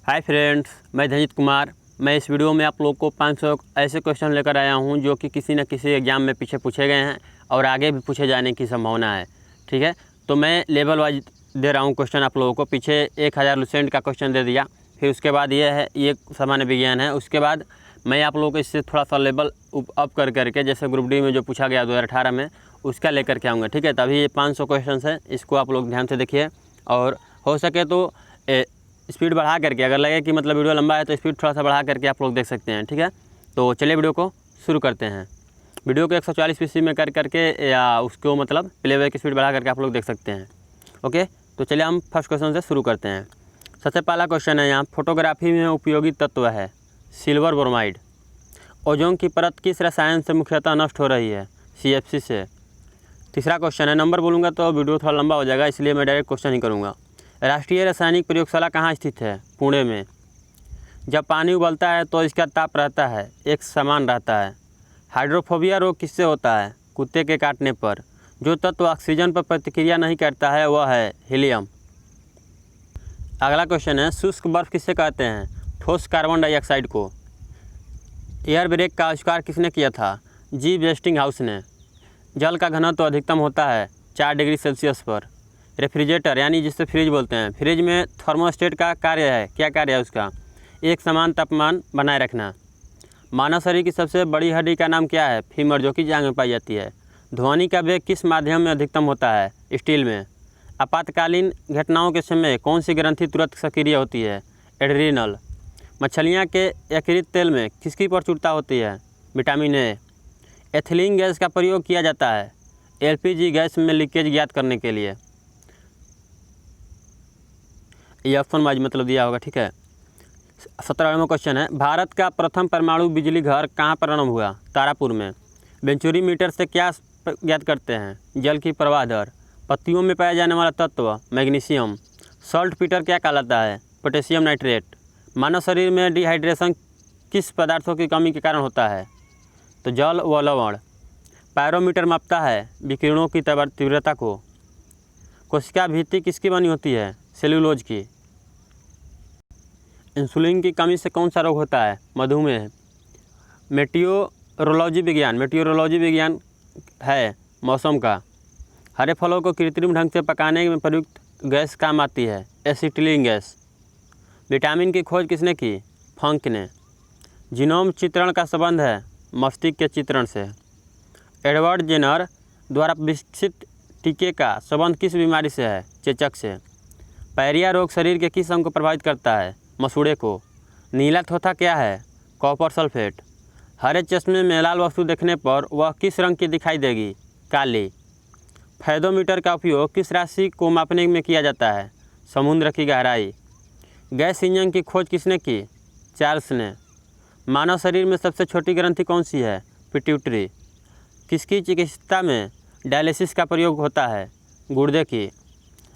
Hi friends, मैं धनजीत कुमार। मैं इस वीडियो में आप लोग को 500 ऐसे क्वेश्चन लेकर आया हूं जो कि किसी न किसी एग्ज़ाम में पीछे पूछे गए हैं और आगे भी पूछे जाने की संभावना है। ठीक है, तो मैं लेवल वाइज दे रहा हूं क्वेश्चन आप लोगों को। पीछे 1000 लुसेंट का क्वेश्चन दे दिया, फिर उसके बाद ये सामान्य विज्ञान है। उसके बाद मैं आप लोगों को इससे थोड़ा सा लेवल अप करके जैसे ग्रुप डी में जो पूछा गया 2018 में उसका लेकर के आऊँगा। ठीक है, तभी ये 500 क्वेश्चन है, इसको आप लोग ध्यान से देखिए और हो सके तो स्पीड बढ़ा करके, अगर लगे कि मतलब वीडियो लंबा है तो स्पीड थोड़ा सा बढ़ा करके आप लोग देख सकते हैं। ठीक है, तो चलिए वीडियो को शुरू करते हैं। वीडियो को 140 पीसी में करके या उसको मतलब प्लेबैक की स्पीड बढ़ा करके आप लोग देख सकते हैं। ओके, तो चलिए हम फर्स्ट क्वेश्चन से शुरू करते हैं। सबसे पहला क्वेश्चन है यहाँ, फोटोग्राफी में उपयोगी तत्व है सिल्वर ब्रोमाइड। ओजोन की परत किस रसायन से मुख्यतः नष्ट हो रही है? CFC से। तीसरा क्वेश्चन है, नंबर बोलूँगा तो वीडियो थोड़ा लंबा हो जाएगा, इसलिए मैं डायरेक्ट क्वेश्चन ही करूँगा। राष्ट्रीय रासायनिक प्रयोगशाला कहाँ स्थित है? पुणे में। जब पानी उबलता है तो इसका ताप रहता है, एक समान रहता है। हाइड्रोफोबिया रोग किससे होता है? कुत्ते के काटने पर। जो तत्व ऑक्सीजन पर प्रतिक्रिया नहीं करता है वह है हीलियम। अगला क्वेश्चन है, शुष्क बर्फ किससे कहते हैं? ठोस कार्बन डाइऑक्साइड को। एयर ब्रेक का आविष्कार किसने किया था? जी वेस्टिंगहाउस ने। जल का घनत्व अधिकतम होता है 4 डिग्री सेल्सियस पर। रेफ्रिजरेटर यानी जिससे फ्रिज बोलते हैं, फ्रिज में थर्मोस्टेट का कार्य है, क्या कार्य है उसका? एक समान तापमान बनाए रखना। मानव शरीर की सबसे बड़ी हड्डी का नाम क्या है? फीमर, जो कि जांघ में पाई जाती है। ध्वनि का वेग किस माध्यम में अधिकतम होता है? स्टील में। आपातकालीन घटनाओं के समय कौन सी ग्रंथि तुरंत सक्रिय होती है? एड्रीनल। मछलियाँ के यकृत तेल में किसकी प्रचुरता होती है? Vitamin A. एथिलीन गैस का प्रयोग किया जाता है LPG गैस में लीकेज ज्ञात करने के लिए। ये ऑप्शन वाइज मतलब दिया होगा। ठीक है, 17वां क्वेश्चन है, भारत का प्रथम परमाणु बिजली घर कहाँ प्रारंभ हुआ? तारापुर में। वेंचुरी मीटर से क्या ज्ञात करते हैं? जल की प्रवाह दर। पत्तियों में पाया जाने वाला तत्व मैग्नीशियम। सॉल्ट पीटर क्या कहलाता है? Potassium nitrate. मानव शरीर में डिहाइड्रेशन किस पदार्थों की कमी के कारण होता है? तो जल व लवण। पायरोमीटर मापता है विकिरणों की तीव्रता को। कोशिका भित्ति किसकी बनी होती है? सेल्यूलोज की। इंसुलिन की कमी से कौन सा रोग होता है? मधुमेह। मेटियोरोलॉजी विज्ञान है मौसम का। हरे फलों को कृत्रिम ढंग से पकाने में प्रयुक्त गैस काम आती है एसिटिलीन गैस। विटामिन की खोज किसने की? फंक ने। जीनोम चित्रण का संबंध है मस्तिष्क के चित्रण से। एडवर्ड जेनर द्वारा विकसित टीके का संबंध किस बीमारी से है? चेचक से। पायरिया रोग शरीर के किस अंग को प्रभावित करता है? मसूड़े को। नीला थोथा क्या है? Copper sulphate. हरे चश्मे में लाल वस्तु देखने पर वह किस रंग की दिखाई देगी? काली। फैदोमीटर का उपयोग किस राशि को मापने में किया जाता है? समुद्र की गहराई। गैस इंजन की खोज किसने की? चार्ल्स ने। मानव शरीर में सबसे छोटी ग्रंथि कौन सी है? पिट्यूटरी। किसकी चिकित्सा में डायलिसिस का प्रयोग होता है? गुर्दे की।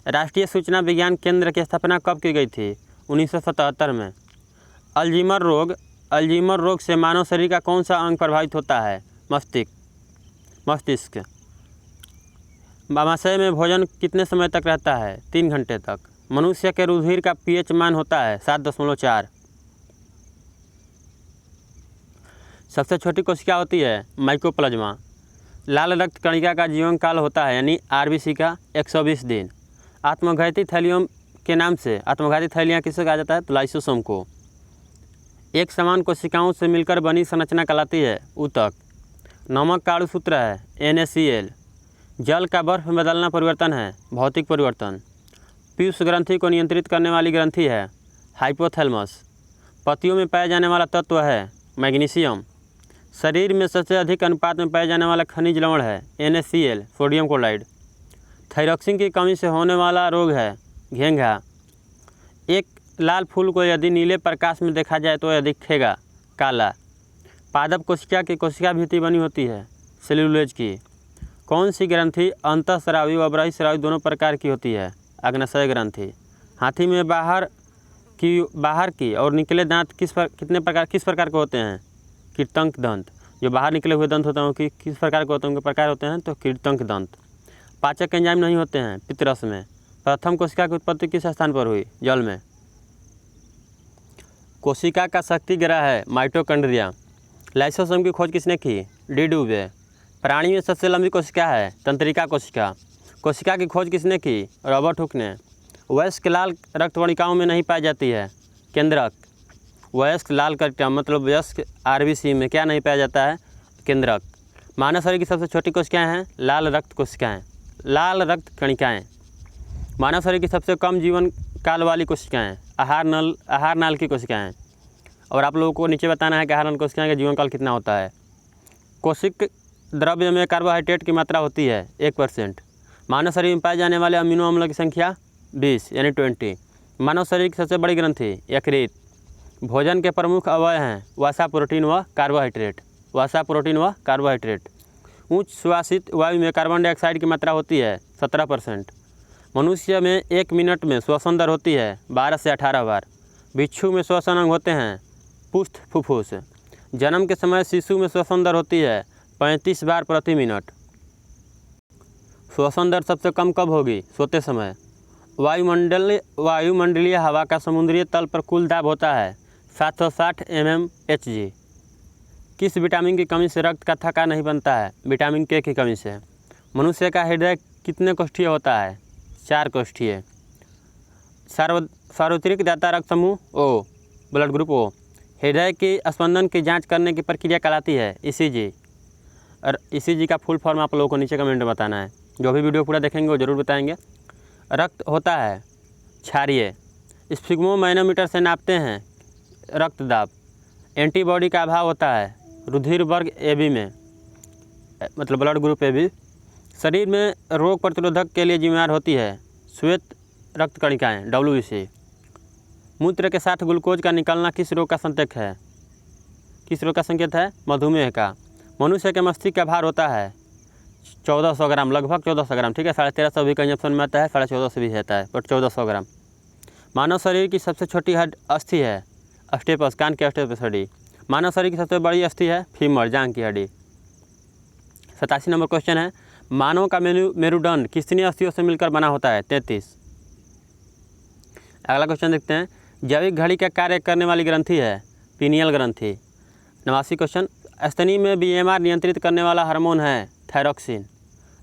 राष्ट्रीय सूचना विज्ञान केंद्र की स्थापना कब की गई थी? 1977 में। अल्जीमर रोग से मानव शरीर का कौन सा अंग प्रभावित होता है? मस्तिष्क। महाशय में भोजन कितने समय तक रहता है? 3 घंटे तक। मनुष्य के रुधिर का pH मान होता है 7.4। सबसे छोटी कोशिका होती है माइकोप्लाज्मा। लाल रक्त कणिका का जीवन काल होता है यानी RBC का 120 दिन। आत्मघाती थैलियों के नाम से आत्मघाती थैलियाँ किसे कहा जाता है? तो लाइसोसोम को। एक समान कोशिकाओं से मिलकर बनी संरचना कहलाती है ऊतक। नमक का अणुसूत्र है NaCl। जल का बर्फ में बदलना परिवर्तन है भौतिक परिवर्तन। पीयूष ग्रंथि को नियंत्रित करने वाली ग्रंथि है हाइपोथैलेमस। पत्तियों में पाया जाने वाला तत्व है मैग्नीशियम। शरीर में सबसे अधिक अनुपात में पाया जाने वाला खनिज लवण है NaCl, सोडियम क्लोराइड। थायरॉक्सिन की कमी से होने वाला रोग है घेंघा। एक लाल फूल को यदि नीले प्रकाश में देखा जाए तो यह दिखेगा काला। पादप कोशिका की कोशिका भित्ति बनी होती है सेल्यूलोज की। कौन सी ग्रंथि अंतःस्रावी व बहिःस्रावी दोनों प्रकार की होती है? अग्नाशय ग्रंथि। हाथी में बाहर की और निकले दांत किस प्रकार के होते हैं? कृंतक दंत। जो बाहर निकले हुए दंत होते हैं कि किस प्रकार के होते हैं? उनके प्रकार होते हैं तो कृंतक दंत। पाचक एंजाइम नहीं होते हैं पित्त रस में। प्रथम कोशिका की उत्पत्ति किस स्थान पर हुई? जल में। कोशिका का शक्ति ग्रह है माइटोकॉन्ड्रिया। लाइसोसोम की खोज किसने की? डी डुबे। प्राणी में सबसे लंबी कोशिका है तंत्रिका कोशिका। कोशिका की खोज किसने की? रॉबर्ट हुक ने। वयस्क लाल रक्त कणिकाओं में नहीं पाई जाती है? केंद्रक। वयस्क लाल कणिका मतलब वयस्क आरबीसी में क्या नहीं पाया जाता है? केंद्रक। मानव शरीर की सबसे छोटी कोशिकाएं हैं लाल रक्त कोशिकाएं, लाल रक्त कणिकाएं। मानव शरीर की सबसे कम जीवन काल वाली कोशिकाएं आहार नाल की कोशिकाएं। और आप लोगों को नीचे बताना है कि आहार नाल कोशिकाएं का जीवन काल कितना होता है। कोशिक द्रव्य में कार्बोहाइड्रेट की मात्रा होती है 1%। मानव शरीर में पाए जाने वाले अमीनो अम्लों की संख्या 20 यानी 20। मानव शरीर की सबसे बड़ी ग्रंथि यकृत। भोजन के प्रमुख अवयव हैं वसा, प्रोटीन व कार्बोहाइड्रेट। वसा, प्रोटीन व कार्बोहाइड्रेट। उच्च श्वासित वायु में कार्बन डाइऑक्साइड की मात्रा होती है 17%। मनुष्य में 1 मिनट में श्वसन दर होती है 12 से 18 बार। बिच्छू में श्वसन अंग होते हैं पुष्ठ फुफ्फुस। जन्म के समय शिशु में श्वसन दर होती है 35 बार प्रति मिनट। श्वसन दर सबसे कम कब होगी? सोते समय। वायुमंडलीय हवा का समुद्री तल पर कुल दाब होता है 760 mmHg। किस विटामिन की कमी से रक्त का थक्का नहीं बनता है? विटामिन के की कमी से। मनुष्य का हृदय कितने कोष्ठीय होता है? 4 कोष्ठीय। सार्वत्रिक दाता रक्त समूह ओ, ब्लड ग्रुप ओ। हृदय की स्पंदन की जांच करने की प्रक्रिया कहलाती है ECG। और ECG का फुल फॉर्म आप लोगों को नीचे कमेंट में बताना है। जो भी वीडियो पूरा देखेंगे वो ज़रूर बताएंगे। रक्त होता है क्षारीय। स्फिग्मोमैनोमीटर से नापते हैं रक्तदाब। एंटीबॉडी का अभाव होता है रुधिर वर्ग AB में, मतलब ब्लड ग्रुप AB। शरीर में रोग प्रतिरोधक के लिए जिम्मेदार होती है श्वेत रक्त कणिकाएँ WBC। मूत्र के साथ ग्लूकोज का निकलना किस रोग का संकेत है? किस रोग का संकेत है? मधुमेह का। मनुष्य के मस्तिष्क का भार होता है 1400 ग्राम, लगभग 1400 ग्राम। ठीक है, 1350 भी कहीं ऑप्शन में आता है, 1450 भी रहता है, बट 1400 ग्राम। मानव शरीर की सबसे छोटी अस्थि है अस्टेपस, कान की अस्टेपस हड्डी। मानव शरीर की सबसे बड़ी अस्थि है फीमर, जांघ की हड्डी। 87 नंबर क्वेश्चन है, मानव का मेरुदंड कितनी अस्थियों से मिलकर बना होता है? 33। अगला क्वेश्चन देखते हैं, जैविक घड़ी का कार्य करने वाली ग्रंथि है पीनियल ग्रंथि। 89 क्वेश्चन, स्तनी में BMR नियंत्रित करने वाला हार्मोन है थायरॉक्सिन।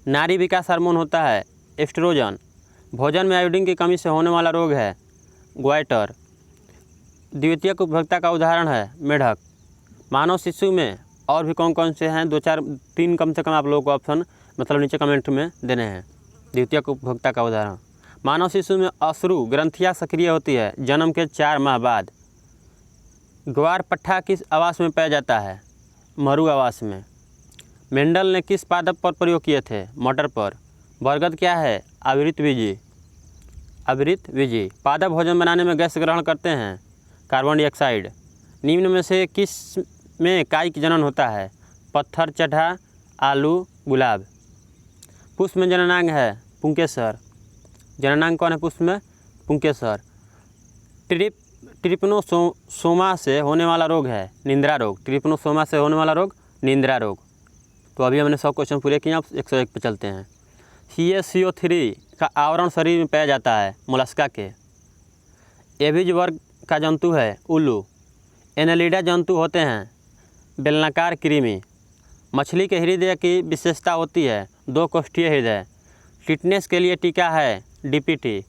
नारी विकास हार्मोन होता है एस्ट्रोजन। भोजन में आयोडीन की कमी से होने वाला रोग है ग्वाइटर। द्वितीयक उपभोक्ता का उदाहरण है मेढक। मानव शिशु में और भी कौन कौन से हैं? 2 4 3 कम से कम आप लोगों को ऑप्शन मतलब नीचे कमेंट में देने हैं। द्वितीयक उपभोक्ता का उदाहरण, मानव शिशु में अश्रु ग्रंथियाँ सक्रिय होती है जन्म के 4 माह बाद। ग्वार पट्टा किस आवास में पाया जाता है? मरु आवास में। मेंडल ने किस पादप पर प्रयोग किए थे? मटर पर। बरगद क्या है? आवृतबीजी। आवृतबीजी। पादप भोजन बनाने में गैस ग्रहण करते हैं कार्बन डाइऑक्साइड। निम्न में से किस में काई की जनन होता है? पत्थर, चढ़ा, आलू, गुलाब। पुष्प में जननांग है पुंकेसर। जननांग कौन है पुष्प में? पुंकेसर। ट्रिपनोसोमा से होने वाला रोग है निंद्रा रोग। ट्रिपनोसोमा से होने वाला रोग निंद्रा रोग। तो अभी हमने 100 क्वेश्चन पूरे किए, अब 101 पे चलते हैं। CaCO3 का आवरण शरीर में पाया जाता है मोलस्का के। एविज वर्ग का जंतु है उल्लू। एनेलिडा जंतु होते हैं बेलनाकार कृमि। मछली के हृदय की विशेषता होती है 2 कोष्ठीय हृदय। टिटनेस के लिए टीका है DPT।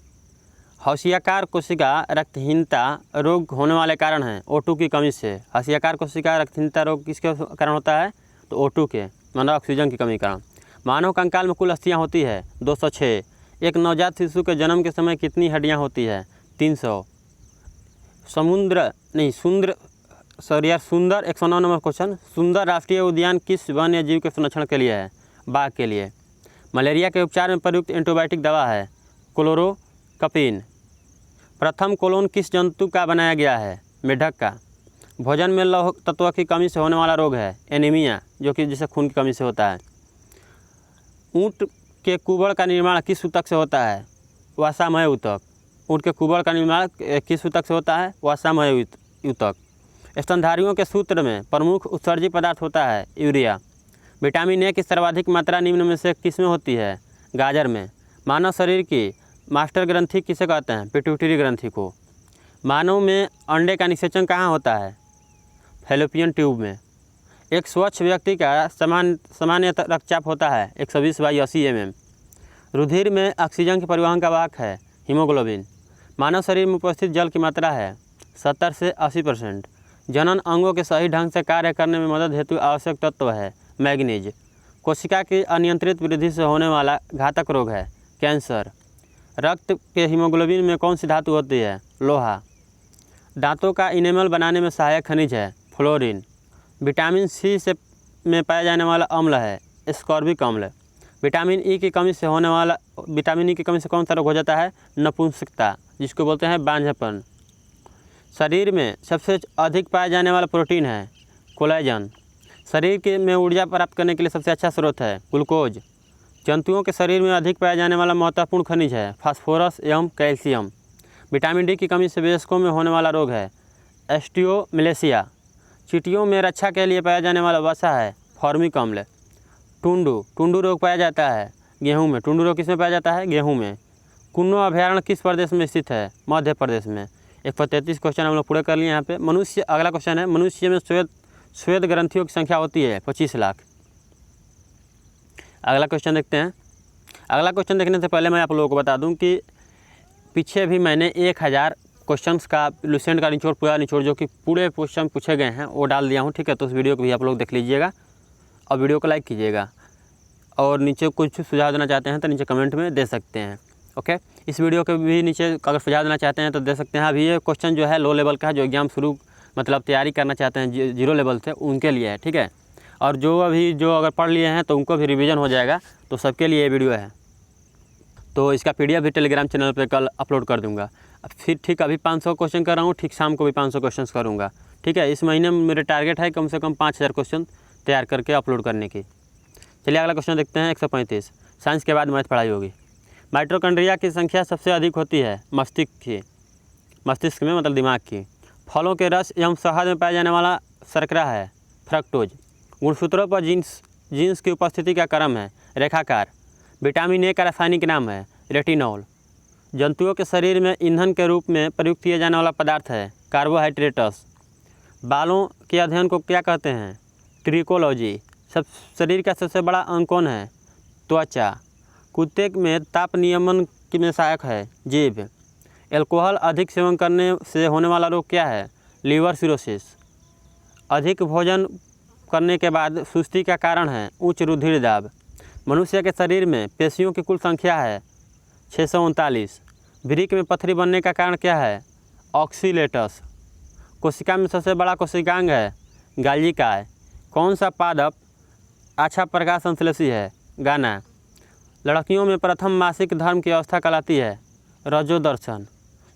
हौसियाकार कोशिका रक्तहीनता रोग होने वाले कारण है O2 की कमी से। हौसियाकार कोशिका रक्तहीनता रोग किसके कारण होता है? तो O2 के, मतलब ऑक्सीजन की कमी के कारण। मानव कंकाल में कुल अस्थियाँ होती है 206। एक नवजात शिशु के जन्म के समय कितनी हड्डियाँ होती है? 300। सुंदर 109 नंबर क्वेश्चन, सुंदर राष्ट्रीय उद्यान किस वन्य जीव के संरक्षण के लिए है? बाघ के लिए। मलेरिया के उपचार में प्रयुक्त एंटीबायोटिक दवा है क्लोरोक्विन। प्रथम कोलोन किस जंतु का बनाया गया है? मेढक का। भोजन में लौह तत्व की कमी से होने वाला रोग है एनीमिया, जो कि जिसे खून की कमी से होता है। ऊँट के कुबड़ का निर्माण किस ऊतक से होता है? वसामय ऊतक। ऊँट के कुबड़ का निर्माण किस ऊतक से होता है? वसामय ऊतक। स्तनधारियों के सूत्र में प्रमुख उत्सर्जी पदार्थ होता है यूरिया। विटामिन ए की सर्वाधिक मात्रा निम्न में से किस में होती है? गाजर में। मानव शरीर की मास्टर ग्रंथि किसे कहते हैं? पिट्यूटरी ग्रंथि को। मानव में अंडे का निषेचन कहाँ होता है? फैलोपियन ट्यूब में। एक स्वच्छ व्यक्ति का सामान्य रक्तचाप होता है 120/80 mm। रुधिर में ऑक्सीजन के परिवहन का वाहक है हीमोग्लोबिन। मानव शरीर में उपस्थित जल की मात्रा है 70 से 80%। जनन अंगों के सही ढंग से कार्य करने में मदद हेतु आवश्यक तत्व है मैग्नीज। कोशिका की अनियंत्रित वृद्धि से होने वाला घातक रोग है कैंसर। रक्त के हीमोग्लोबिन में कौन सी धातु होती है? लोहा। दांतों का इनेमल बनाने में सहायक खनिज है फ्लोरीन। विटामिन सी से में पाया जाने वाला अम्ल है एस्कॉर्बिक अम्ल। विटामिन ई की कमी से कौन सा रोग हो जाता है? नपुंसकता, जिसको बोलते हैं बांझपन। शरीर में सबसे अधिक पाया जाने वाला प्रोटीन है कोलेजन। शरीर के में ऊर्जा प्राप्त करने के लिए सबसे अच्छा स्रोत है ग्लूकोज। जंतुओं के शरीर में अधिक पाया जाने वाला महत्वपूर्ण खनिज है फास्फोरस एवं कैल्शियम। विटामिन डी की कमी से वयस्कों में होने वाला रोग है ऑस्टियोमैलेशिया। चींटियों में रक्षा के लिए पाया जाने वाला वसा है फॉर्मिक अम्ल। टुंडू रोग पाया जाता है गेहूं में। टुंडू रोग किस में पाया जाता है? गेहूं में। कुन्नो अभयारण्य किस प्रदेश में स्थित है? मध्य प्रदेश में। 133 क्वेश्चन हम लोग पूरे कर लिए यहाँ पे। मनुष्य, अगला क्वेश्चन है, मनुष्य में श्वेत ग्रंथियों की संख्या होती है 25 लाख। अगला क्वेश्चन देखते हैं। अगला क्वेश्चन देखने से पहले मैं आप लोगों को बता दूं कि पीछे भी मैंने 1000 क्वेश्चंस का लुसेंट का पूरा निचोड़ जो कि पूरे क्वेश्चन पूछे गए हैं वो डाल दिया हूँ, ठीक है। तो उस वीडियो को भी आप लोग देख लीजिएगा और वीडियो को लाइक कीजिएगा। और नीचे कुछ सुझाव देना चाहते हैं तो नीचे कमेंट में दे सकते हैं, ओके। इस वीडियो के भी नीचे अगर सुझाव देना चाहते हैं तो दे सकते हैं। अभी ये क्वेश्चन जो है लो लेवल का है, जो एग्जाम तैयारी करना चाहते हैं 0 लेवल से, उनके लिए है, ठीक है। और जो अगर पढ़ लिए हैं तो उनको भी रिवीजन हो जाएगा, तो सबके लिए ये वीडियो है। तो इसका PDF भी टेलीग्राम चैनल पे कल अपलोड कर दूंगा। फिर ठीक अभी 500 क्वेश्चन कर रहा हूँ, ठीक शाम को भी 500 क्वेश्चन करूँगा, ठीक है। इस महीने में मेरे टारगेट है कम से कम 5000 क्वेश्चन तैयार करके अपलोड करने की। चलिए अगला क्वेश्चन देखते हैं। 135 साइंस के बाद मैथ पढ़ाई होगी। माइटोकॉन्ड्रिया की संख्या सबसे अधिक होती है मस्तिष्क में, मतलब दिमाग की। फलों के रस एवं शहद में पाया जाने वाला शर्करा है फ्रक्टोज। गुणसूत्रों पर जीन्स की उपस्थिति का क्रम है रेखाकार। विटामिन ए का रासायनिक नाम है रेटिनॉल। जंतुओं के शरीर में ईंधन के रूप में प्रयुक्त किया जाने वाला पदार्थ है कार्बोहाइड्रेट्स। बालों के अध्ययन को क्या कहते हैं? ट्रिकोलॉजी। शरीर का सबसे बड़ा अंग कौन है? त्वचा। कुत्ते में ताप नियमन में सहायक है जीभ। एल्कोहल अधिक सेवन करने से होने वाला रोग क्या है? Liver cirrhosis. अधिक भोजन करने के बाद सुस्ती का कारण है उच्च रुधिर दाब। मनुष्य के शरीर में पेशियों की कुल संख्या है 639। वृक्क में पथरी बनने का कारण क्या है? ऑक्सीलेटस। कोशिका में सबसे बड़ा कोशिकांग है गाल्जिकाय। कौन सा पादप अच्छा प्रकाश संश्लेषी है? गाना। लड़कियों में प्रथम मासिक धर्म की अवस्था कहलाती है रजोदर्शन।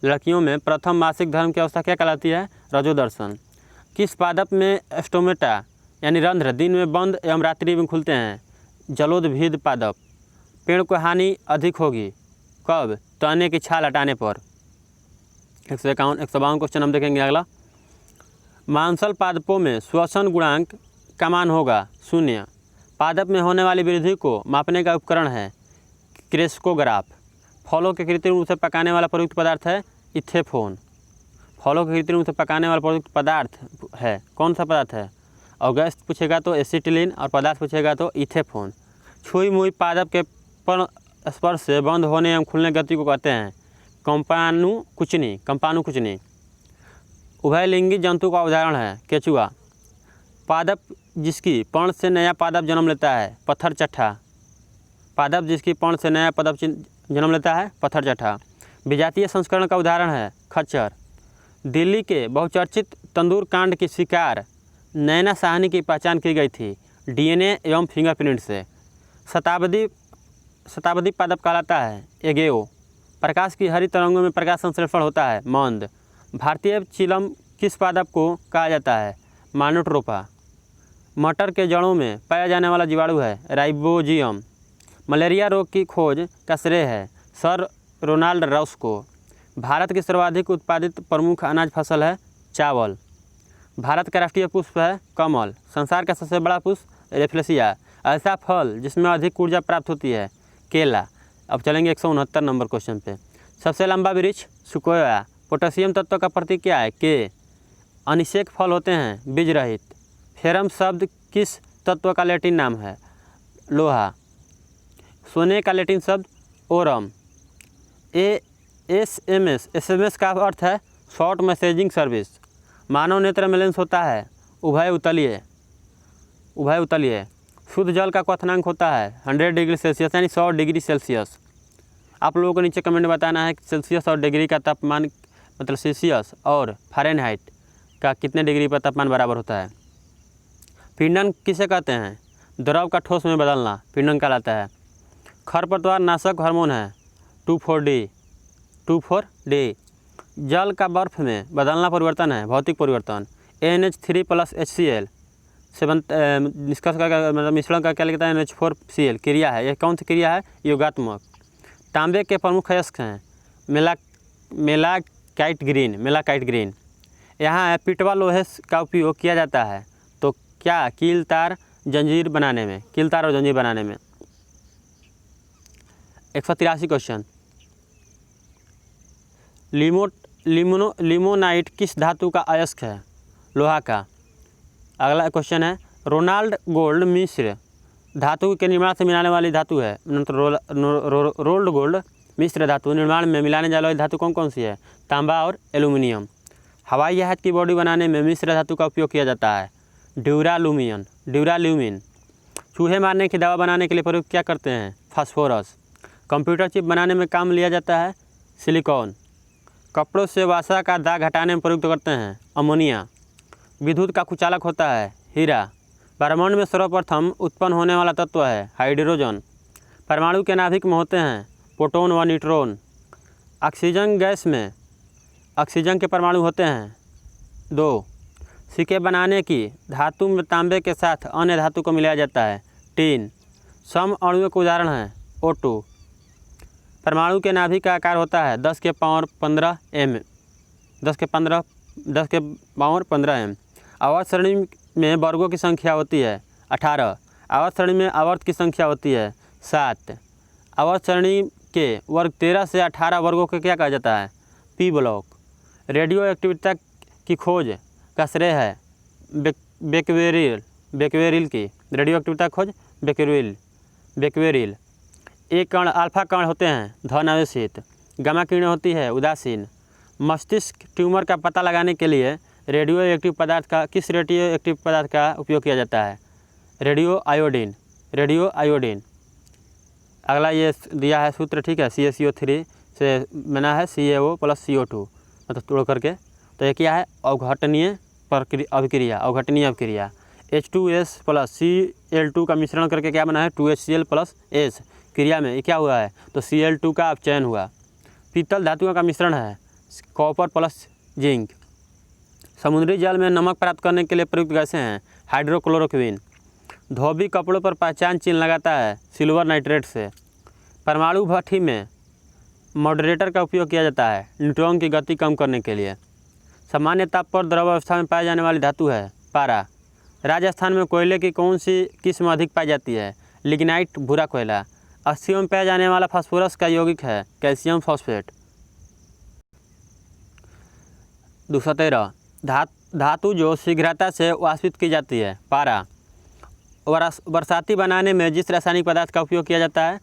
लड़कियों में प्रथम मासिक धर्म की अवस्था क्या कहलाती है? रजोदर्शन। किस पादप में स्टोमेटा यानी रंध्र दिन में बंद एवं रात्रि में खुलते हैं? जलोदभिद पादप। पेड़ को हानि अधिक होगी कब? तने की छाल हटाने पर। 152 क्वेश्चन हम देखेंगे। अगला, मांसल पादपों में श्वसन गुणांक का मान होगा 0। पादप में होने वाली वृद्धि को मापने का उपकरण है क्रेस्कोग्राफ। फलों के कृत्रिम रूप से पकाने वाला प्रयुक्त पदार्थ है इथेफोन। फलों के कृत्रिम रूप से पकाने वाला प्रयुक्त पदार्थ है, कौन सा पदार्थ है? और गैस पूछेगा तो एसिटिलीन और पदार्थ पूछेगा तो इथेफोन। छुई मुई पादप के पण स्पर्श से बंद होने एवं खुलने गति को कहते हैं कंपाणु कुचनी। उभयलिंगी जंतु का उदाहरण है केचुआ। पादप जिसकी पर्ण से नया पादप जन्म लेता है पत्थर चट्टा। पादप जिसकी पर्ण से नया पादप जन्म लेता है पत्थर चट्टा। विजातीय संस्करण का उदाहरण है खच्चर। दिल्ली के बहुचर्चित तंदूर कांड की शिकार नैना साहनी की पहचान की गई थी DNA एवं फिंगरप्रिंट से। शताब्दी पादप कहलाता है एगेओ। प्रकाश की हरी तरंगों में प्रकाश संश्लेषण होता है मंद। भारतीय चिलम किस पादप को कहा जाता है? मानोट्रोपा। मटर के जड़ों में पाया जाने वाला जीवाणु है राइबोजियम। मलेरिया रोग की खोज का श्रेय है सर रोनाल्ड रॉस को। भारत की सर्वाधिक उत्पादित प्रमुख अनाज फसल है चावल। भारत का राष्ट्रीय पुष्प है कमल। संसार का सबसे बड़ा पुष्प रेफ्लेसिया। ऐसा फल जिसमें अधिक ऊर्जा प्राप्त होती है केला। अब चलेंगे 169 नंबर क्वेश्चन पे। सबसे लंबा वृक्ष सुकोया। पोटेशियम तत्व का प्रतीक क्या है? के। अनिषेक फल होते हैं बीज रहित। फेरम शब्द किस तत्व का लैटिन नाम है? लोहा। सोने का लैटिन शब्द ओरम। एसएमएस का अर्थ है शॉर्ट मैसेजिंग सर्विस। मानव नेत्र में लेंस होता है उभय उतलीय। शुद्ध जल का क्वथनांक होता है 100 डिग्री सेल्सियस यानी 100 डिग्री सेल्सियस। आप लोगों को नीचे कमेंट बताना है कि सेल्सियस और डिग्री का तापमान मतलब सेल्सियस और फ़ारेनहाइट का कितने डिग्री पर तापमान बराबर होता है। पींडन किसे कहते हैं? द्रव का ठोस में बदलना पींडन कहलाता है। खरपतवार नाशक हार्मोन है 2,4-D। जल का बर्फ में बदलना परिवर्तन है भौतिक परिवर्तन। NH3 + HCl निष्कर्ष का मतलब मिश्रण का क्या लिखता है? NH4Cl क्रिया है। यह कौन सी क्रिया है? योगात्मक। तांबे के प्रमुख अयस्क हैं मेलाकाइट ग्रीन। यहाँ पिटवा लोहे का उपयोग किया जाता है तो क्या? कील तार और जंजीर बनाने में। 183 क्वेश्चन। लिमोनाइट किस धातु का अयस्क है? लोहा का। अगला क्वेश्चन है रोनाल्ड गोल्ड मिश्र धातु के निर्माण से मिलाने वाली धातु है। रोल्ड गोल्ड मिश्र धातु निर्माण में मिलाने जाने वाली धातु कौन कौन सी है? तांबा और एल्यूमिनियम। हवाई जहाज की बॉडी बनाने में मिश्र धातु का उपयोग किया जाता है ड्यूराल्यूमिन। चूहे मारने की दवा बनाने के लिए प्रयोग क्या करते हैं? फास्फोरस। कंप्यूटर चिप बनाने में काम लिया जाता है सिलिकॉन। कपड़ों से वसा का दाग हटाने में प्रयुक्त करते हैं अमोनिया। विद्युत का कुचालक होता है हीरा। ब्रह्मांड में सर्वप्रथम उत्पन्न होने वाला तत्व है हाइड्रोजन। परमाणु के नाभिक में होते हैं प्रोटॉन व न्यूट्रॉन। ऑक्सीजन गैस में ऑक्सीजन के परमाणु होते हैं 2। सिक्के बनाने की धातु में तांबे के साथ अन्य धातु को मिलाया जाता है टीन। सम अणुओं के उदाहरण हैं O2। परमाणु के नाभिक का आकार होता है 10 के पावर 15 m। आवर्त श्रेणी में वर्गों की संख्या होती है 18। आवर्त श्रेणी में आवर्त की संख्या होती है 7। आवर्त श्रेणी के वर्ग 13 से 18 वर्गों को क्या कहा जाता है? P block. रेडियो एक्टिविटी की खोज का श्रेय है बेक्वेरिल की। रेडियो एक्टिविटी खोज बेक्वेरिल। एक कण अल्फा कण होते हैं धन आवेशित। गामा किरणें होती है उदासीन। मस्तिष्क ट्यूमर का पता लगाने के लिए किस रेडियो एक्टिव पदार्थ का उपयोग किया जाता है? Radio iodine. अगला ये दिया है सूत्र, ठीक है, CaCO3 से बना है CaO + CO2 मतलब तोड़ करके। तो ये क्या है? अवघटनीय अभिक्रिया। H2S + Cl2 का मिश्रण करके क्या बना है? 2HCl + S। क्रिया में ये क्या हुआ है? तो Cl2 का अपचयन हुआ। पीतल धातुओं का मिश्रण है कॉपर + जिंक। समुद्री जल में नमक प्राप्त करने के लिए प्रयुक्त गैसें हैं हाइड्रोक्लोरोक्विन। धोबी कपड़ों पर पहचान चिन्ह लगाता है सिल्वर नाइट्रेट से। परमाणु भट्ठी में मॉडरेटर का उपयोग किया जाता है न्यूट्रॉन की गति कम करने के लिए। सामान्य ताप पर द्रव अवस्था में पाई जाने वाली धातु है पारा। राजस्थान में कोयले की कौन सी किस्म अधिक पाई जाती है? लिग्नाइट भूरा कोयला। अस्थियों में पाया जाने वाला फास्फोरस का यौगिक है कैल्शियम फॉस्फेट। 213 धातु जो शीघ्रता से वाष्पित की जाती है पारा। बरसाती बनाने में जिस रासायनिक पदार्थ का उपयोग किया जाता है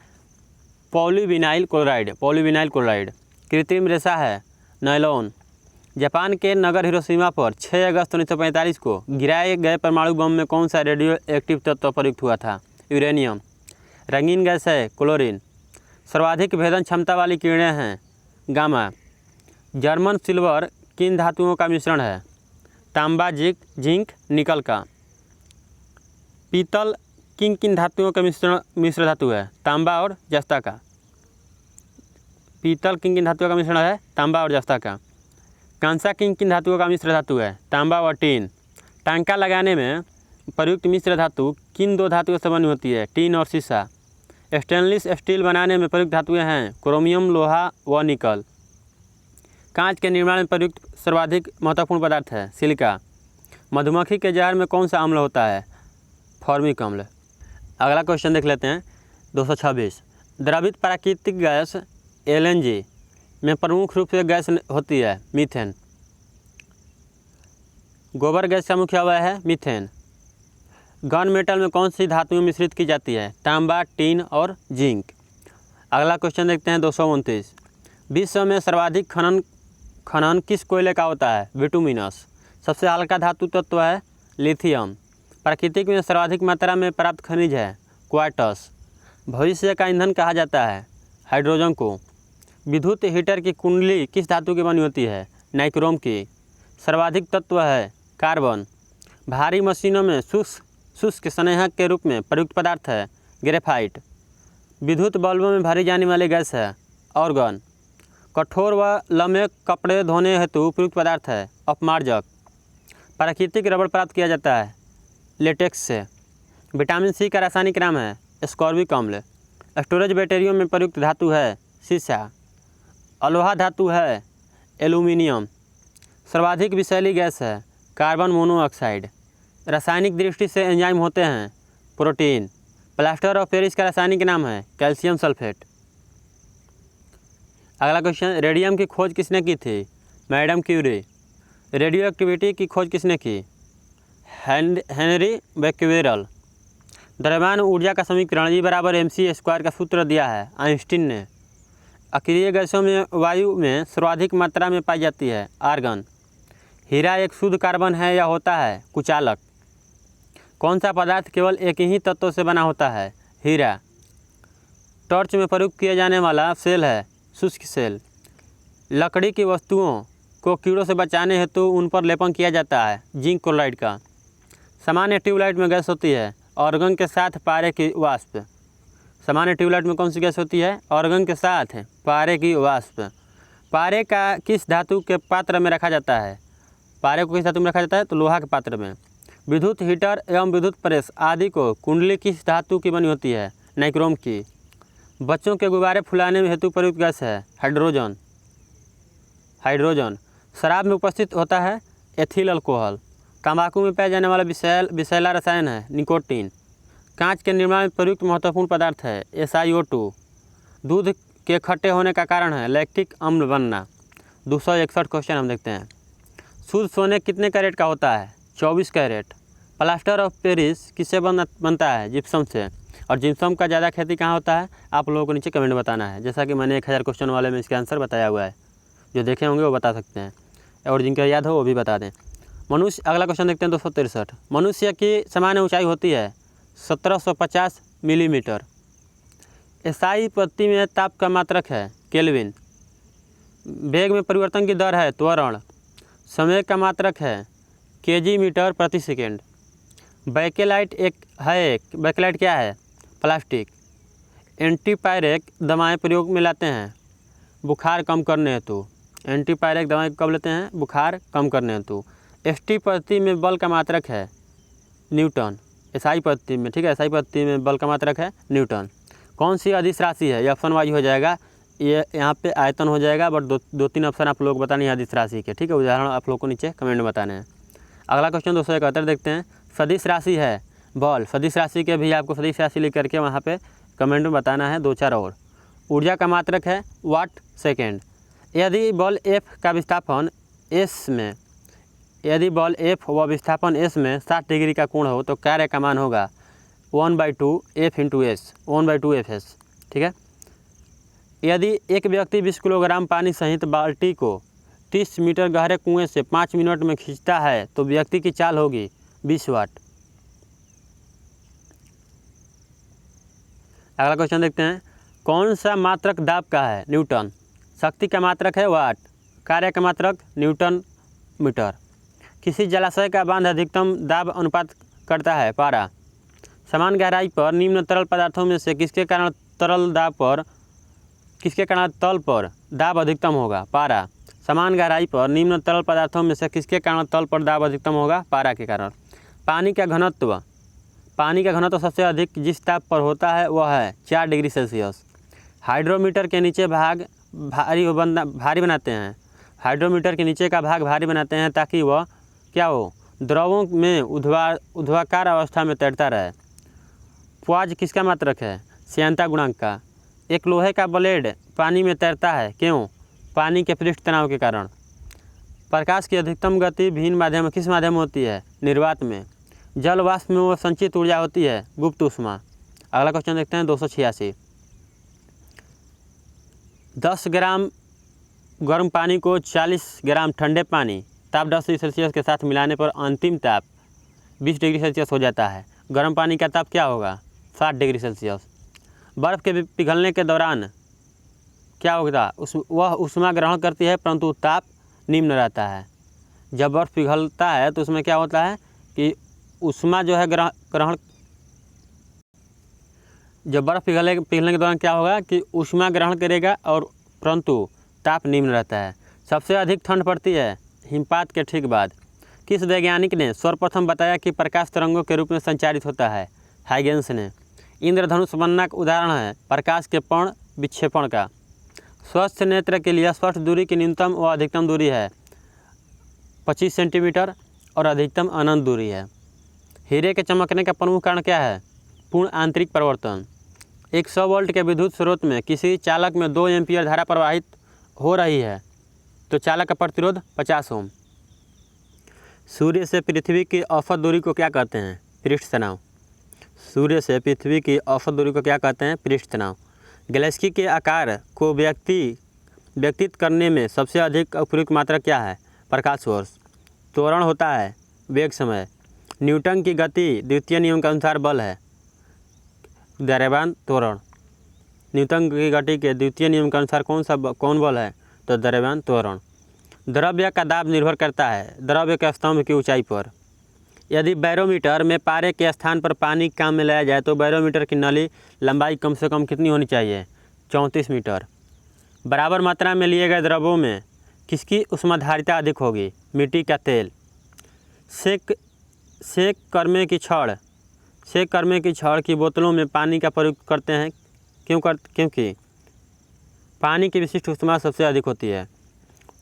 पॉलीविनाइल क्लोराइड। कृत्रिम रेशा है नायलॉन। जापान के नगर हिरोशिमा पर 6 अगस्त 1945 को गिराए गए परमाणु बम में कौन सा रेडियो एक्टिव तत्व प्रयुक्त हुआ था? यूरेनियम। रंगीन गैस है क्लोरीन। सर्वाधिक भेदन क्षमता वाली किरणें हैं गामा। जर्मन सिल्वर किन धातुओं का मिश्रण है? तांबा जिंक निकल का। पीतल किन धातुओं का मिश्र धातु है? तांबा और जस्ता का। पीतल किन धातुओं का मिश्रण है? तांबा और जस्ता का। कांसा किन धातुओं का मिश्र धातु है? तांबा और टीन। टांका लगाने में प्रयुक्त मिश्र धातु किन 2 धातुओं से बनी होती है? टीन और सीसा। स्टेनलेस स्टील बनाने में प्रयुक्त धातुएं हैं क्रोमियम, लोहा व निकल। कांच के निर्माण में प्रयुक्त सर्वाधिक महत्वपूर्ण पदार्थ है सिलिका। मधुमक्खी के जहर में कौन सा अम्ल होता है? फॉर्मिक अम्ल। अगला क्वेश्चन देख लेते हैं 226। द्रवित प्राकृतिक गैस LNG में प्रमुख रूप से गैस होती है मीथेन। गोबर गैस का मुख्य अवयव है मीथेन। गन मेटल में कौन सी धातुएं मिश्रित की जाती है? तांबा, टीन और जिंक। अगला क्वेश्चन देखते हैं 229। विश्व में सर्वाधिक खनन किस कोयले का होता है? बिटुमिनस। सबसे हल्का धातु तत्व है लिथियम। प्राकृतिक में सर्वाधिक मात्रा में प्राप्त खनिज है क्वार्टस। भविष्य का ईंधन कहा जाता है हाइड्रोजन को। विद्युत हीटर की कुंडली किस धातु की बनी होती है? नाइक्रोम की। सर्वाधिक तत्व है कार्बन। भारी मशीनों में शुष्क स्नेहक के रूप में प्रयुक्त पदार्थ है ग्रेफाइट। विद्युत बल्बों में भरी जाने वाली गैस है ऑर्गन। कठोर व लंबे कपड़े धोने हेतु उपयुक्त पदार्थ है अपमार्जक। प्राकृतिक रबड़ प्राप्त किया जाता है लेटेक्स से। विटामिन सी का रासायनिक नाम है एस्कॉर्बिक अम्ल। स्टोरेज बैटरियों में प्रयुक्त धातु है सीसा। अलोहा धातु है एल्यूमिनियम। सर्वाधिक विषैली गैस है कार्बन मोनोऑक्साइड। रासायनिक दृष्टि से एंजाइम होते हैं प्रोटीन। प्लास्टर ऑफ पेरिस का रासायनिक नाम है कैल्शियम सल्फेट। अगला क्वेश्चन, रेडियम की खोज किसने की थी? Madam Curie. रेडियो एक्टिविटी की खोज किसने की? हेनरी बेक्वेरेल। द्रव्यमान ऊर्जा का समीकरण E = mc² का सूत्र दिया है आइंस्टीन ने। अक्रिय गैसों में वायु में सर्वाधिक मात्रा में पाई जाती है आर्गन। हीरा एक शुद्ध कार्बन है या होता है कुचालक? कौन सा पदार्थ केवल एक ही तत्व से बना होता है? हीरा। टॉर्च में प्रयुक्त किया जाने वाला सेल है शुष्क सेल। लकड़ी की वस्तुओं को कीड़ों से बचाने हेतु उन पर लेपन किया जाता है जिंक क्लोराइड का। सामान्य ट्यूबलाइट में गैस होती है ऑर्गन के साथ पारे की वाष्प। सामान्य ट्यूबलाइट में कौन सी गैस होती है? ऑर्गन के साथ पारे की वाष्प। पारे का किस धातु के पात्र में रखा जाता है? पारे को किस धातु में रखा जाता है? तो लोहा के पात्र में। विद्युत हीटर एवं विद्युत प्रेस आदि को कुंडली किस धातु की बनी होती है? नाइक्रोम की। बच्चों के गुब्बारे फुलाने में हेतु प्रयुक्त गैस है हाइड्रोजन। शराब में उपस्थित होता है एथिल अल्कोहल। तंबाकू में पाया जाने वाला विषैला रसायन है निकोटीन। कांच के निर्माण में प्रयुक्त महत्वपूर्ण पदार्थ है SiO2। दूध के खट्टे होने का कारण है लैक्टिक अम्ल बनना। 261 क्वेश्चन हम देखते हैं। शुद्ध सोने कितने कैरेट का होता है? 24 कैरेट। प्लास्टर ऑफ पेरिस किससे बनता है? जिप्सम से। और जिप्सम का ज़्यादा खेती कहाँ होता है? आप लोगों को नीचे कमेंट बताना है। जैसा कि मैंने 1000 क्वेश्चन वाले में इसका आंसर बताया हुआ है, जो देखे होंगे वो बता सकते हैं, और जिनका याद हो वो भी बता दें। मनुष्य, अगला क्वेश्चन देखते हैं 263। मनुष्य की सामान्य ऊंचाई होती है 1750 मिलीमीटर। एसआई पद्धति में ताप का मात्रक है केल्विन। वेग में परिवर्तन की दर है त्वरण। समय का मात्रक है केजी मीटर प्रति सेकेंड। बैकेलाइट बैकेलाइट क्या है? प्लास्टिक। एंटीपायरेक दवाएं प्रयोग में लाते हैं बुखार कम करने हेतु। एंटीपायरेक दवाएं कब लेते हैं? बुखार कम करने हेतु। एसटी पद्धति में बल का मात्रक है न्यूटन। एसआई पद्धति में, ठीक है, एसआई पद्धति में बल का मात्रक है न्यूटन। कौन सी अदिश राशि है? ये ऑप्शन वाइज हो जाएगा, ये यहाँ पे आयतन हो जाएगा, बट दो तीन ऑप्शन आप लोग बताने हैं अदिश राशि के, ठीक है। उदाहरण आप लोग को नीचे कमेंट में बताने हैं। अगला क्वेश्चन 271 देखते हैं। सदिश राशि है बॉल। सदिश राशि के भी आपको सदिश राशि लिख करके वहाँ पे कमेंट में बताना है 2-4 और। ऊर्जा का मात्रक है वाट सेकेंड। यदि बॉल F का विस्थापन S में, यदि बॉल F व विस्थापन S में 60 डिग्री का कोण हो तो कार्य का मान होगा 1/2 F × S, 1/2 FS, ठीक है। यदि एक व्यक्ति 20 किलोग्राम पानी सहित बाल्टी को 30 मीटर गहरे कुएं से 5 मिनट में खींचता है तो व्यक्ति की चाल होगी 20 वाट। अगला क्वेश्चन देखते हैं। कौन सा मात्रक दाब का है? न्यूटन। शक्ति का मात्रक है वाट। कार्य का मात्रक न्यूटन मीटर। किसी जलाशय का बांध अधिकतम दाब अनुपात करता है पारा। समान गहराई पर निम्न तरल पदार्थों में से किसके कारण तल पर दाब अधिकतम होगा? पारा। समान गहराई पर निम्न तरल पदार्थों में से किसके कारण तल पर दाब अधिकतम होगा? पारा के कारण। पानी का घनत्व सबसे अधिक जिस ताप पर होता है वह है 4 डिग्री सेल्सियस। हाइड्रोमीटर के नीचे भाग भारी बनाते हैं। हाइड्रोमीटर के नीचे का भाग भारी बनाते हैं ताकि वह क्या हो? द्रवों में ऊर्ध्वाकार अवस्था में तैरता रहे। प्वाज किसका मात्रक है? श्यानता गुणांक का। एक लोहे का ब्लेड पानी में तैरता है क्यों? पानी के पृष्ठ तनाव के कारण। प्रकाश की अधिकतम गति भिन्न माध्यम में किस माध्यम में होती है? निर्वात में। जल वाष्प में वो संचित ऊर्जा होती है गुप्त ऊष्मा। अगला क्वेश्चन देखते हैं 286। 10 ग्राम गर्म पानी को 40 ग्राम ठंडे पानी ताप 10 डिग्री सेल्सियस के साथ मिलाने पर अंतिम ताप 20 डिग्री सेल्सियस हो जाता है। गर्म पानी का ताप क्या होगा? 60 डिग्री सेल्सियस। बर्फ़ के पिघलने के दौरान क्या होगा? वह ऊष्मा ग्रहण करती है परंतु ताप निम्न रहता है। जब बर्फ़ पिघलता है तो उसमें क्या होता है कि ऊष्मा जो है ग्रहण जब बर्फ़ पिघलने के दौरान क्या होगा कि ऊष्मा ग्रहण करेगा और परंतु ताप निम्न रहता है। सबसे अधिक ठंड पड़ती है हिमपात के ठीक बाद। किस वैज्ञानिक ने सर्वप्रथम बताया कि प्रकाश तरंगों के रूप में संचारित होता है? हाइगेंस ने। इंद्रधनुष बनना का उदाहरण है प्रकाश के पर्ण विक्षेपण का। स्वस्थ नेत्र के लिए स्पष्ट दूरी की न्यूनतम व अधिकतम दूरी है 25 सेंटीमीटर और अधिकतम अनंत दूरी है। हीरे के चमकने का प्रमुख कारण क्या है? पूर्ण आंतरिक परिवर्तन। एक 100 वोल्ट के विद्युत स्रोत में किसी चालक में 2 एम्पीयर धारा प्रवाहित हो रही है तो चालक का प्रतिरोध 50 ओम। सूर्य से पृथ्वी की औसत दूरी को क्या कहते हैं? पृष्ठ तनाव। सूर्य से पृथ्वी की औसत दूरी को क्या कहते हैं? पृष्ठ तनाव। गैलेक्सी के आकार को व्यक्तित करने में सबसे अधिक उपयुक्त मात्रा क्या है? प्रकाश वर्ष। त्वरण होता है वेग समय। न्यूटन की गति द्वितीय नियम के अनुसार बल है द्रव्यमान त्वरण। न्यूटन की गति के द्वितीय नियम के अनुसार कौन बल है? तो द्रव्यमान त्वरण। द्रव्य का दाब निर्भर करता है द्रव्य के स्तंभ की ऊंचाई पर। यदि बैरोमीटर में पारे के स्थान पर पानी काम में लाया जाए तो बैरोमीटर की नली लंबाई कम से कम कितनी होनी चाहिए? 34 मीटर। बराबर मात्रा में लिए गए द्रव्यों में किसकी ऊष्माधारिता अधिक होगी? मिट्टी का तेल। सेक करमे की छड़ की बोतलों में पानी का प्रयोग करते हैं क्योंकि पानी की विशिष्ट ऊष्मा सबसे अधिक होती है।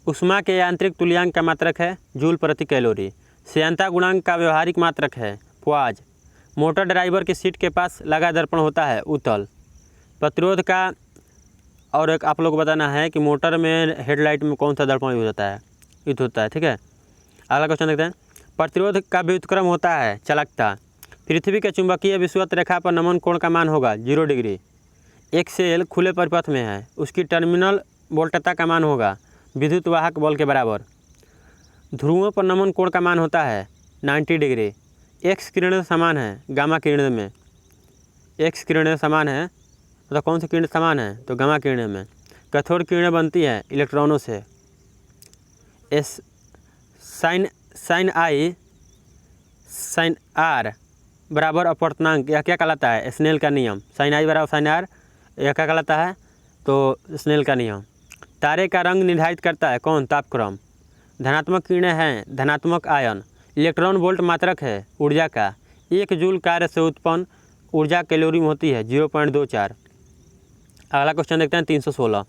ऊष्मा के यांत्रिक तुल्यांक का मात्रक है जूल प्रति कैलोरी। श्यानता गुणांक का व्यवहारिक मात्रक है प्वाज। मोटर ड्राइवर की सीट के पास लगा दर्पण होता है उत्तल। प्रतिरोध का और एक आप लोग को बताना है कि मोटर में हेडलाइट में कौन सा दर्पण यूज होता है ठीक है। अगला क्वेश्चन देखते हैं। प्रतिरोध का व्युत्क्रम होता है चालकता। पृथ्वी के चुंबकीय विषुवत रेखा पर नमन कोण का मान होगा 0 डिग्री। एक सेल खुले परिपथ में है उसकी टर्मिनल वोल्टता का मान होगा विद्युत वाहक बल के बराबर। ध्रुवों पर नमन कोण का मान होता है 90 डिग्री। एक्स किरणें समान है गामा किरणें में। एक्स किरणें समान है मतलब कौन सी किरण समान है? तो गामा किरणें में। कैथोड किरणें बनती है इलेक्ट्रॉनों से। साइन आर बराबर अपवर्तनांक यह क्या कहलाता है? स्नेल का नियम। साइन आई बराबर साइन आर यह क्या कहलाता है? तो स्नेल का नियम। तारे का रंग निर्धारित करता है कौन? तापक्रम। धनात्मक किरणें हैं धनात्मक आयन। इलेक्ट्रॉन वोल्ट मात्रक है ऊर्जा का। 1 जूल कार्य से उत्पन्न ऊर्जा कैलोरी में होती है 0.24। अगला क्वेश्चन देखते हैं 316।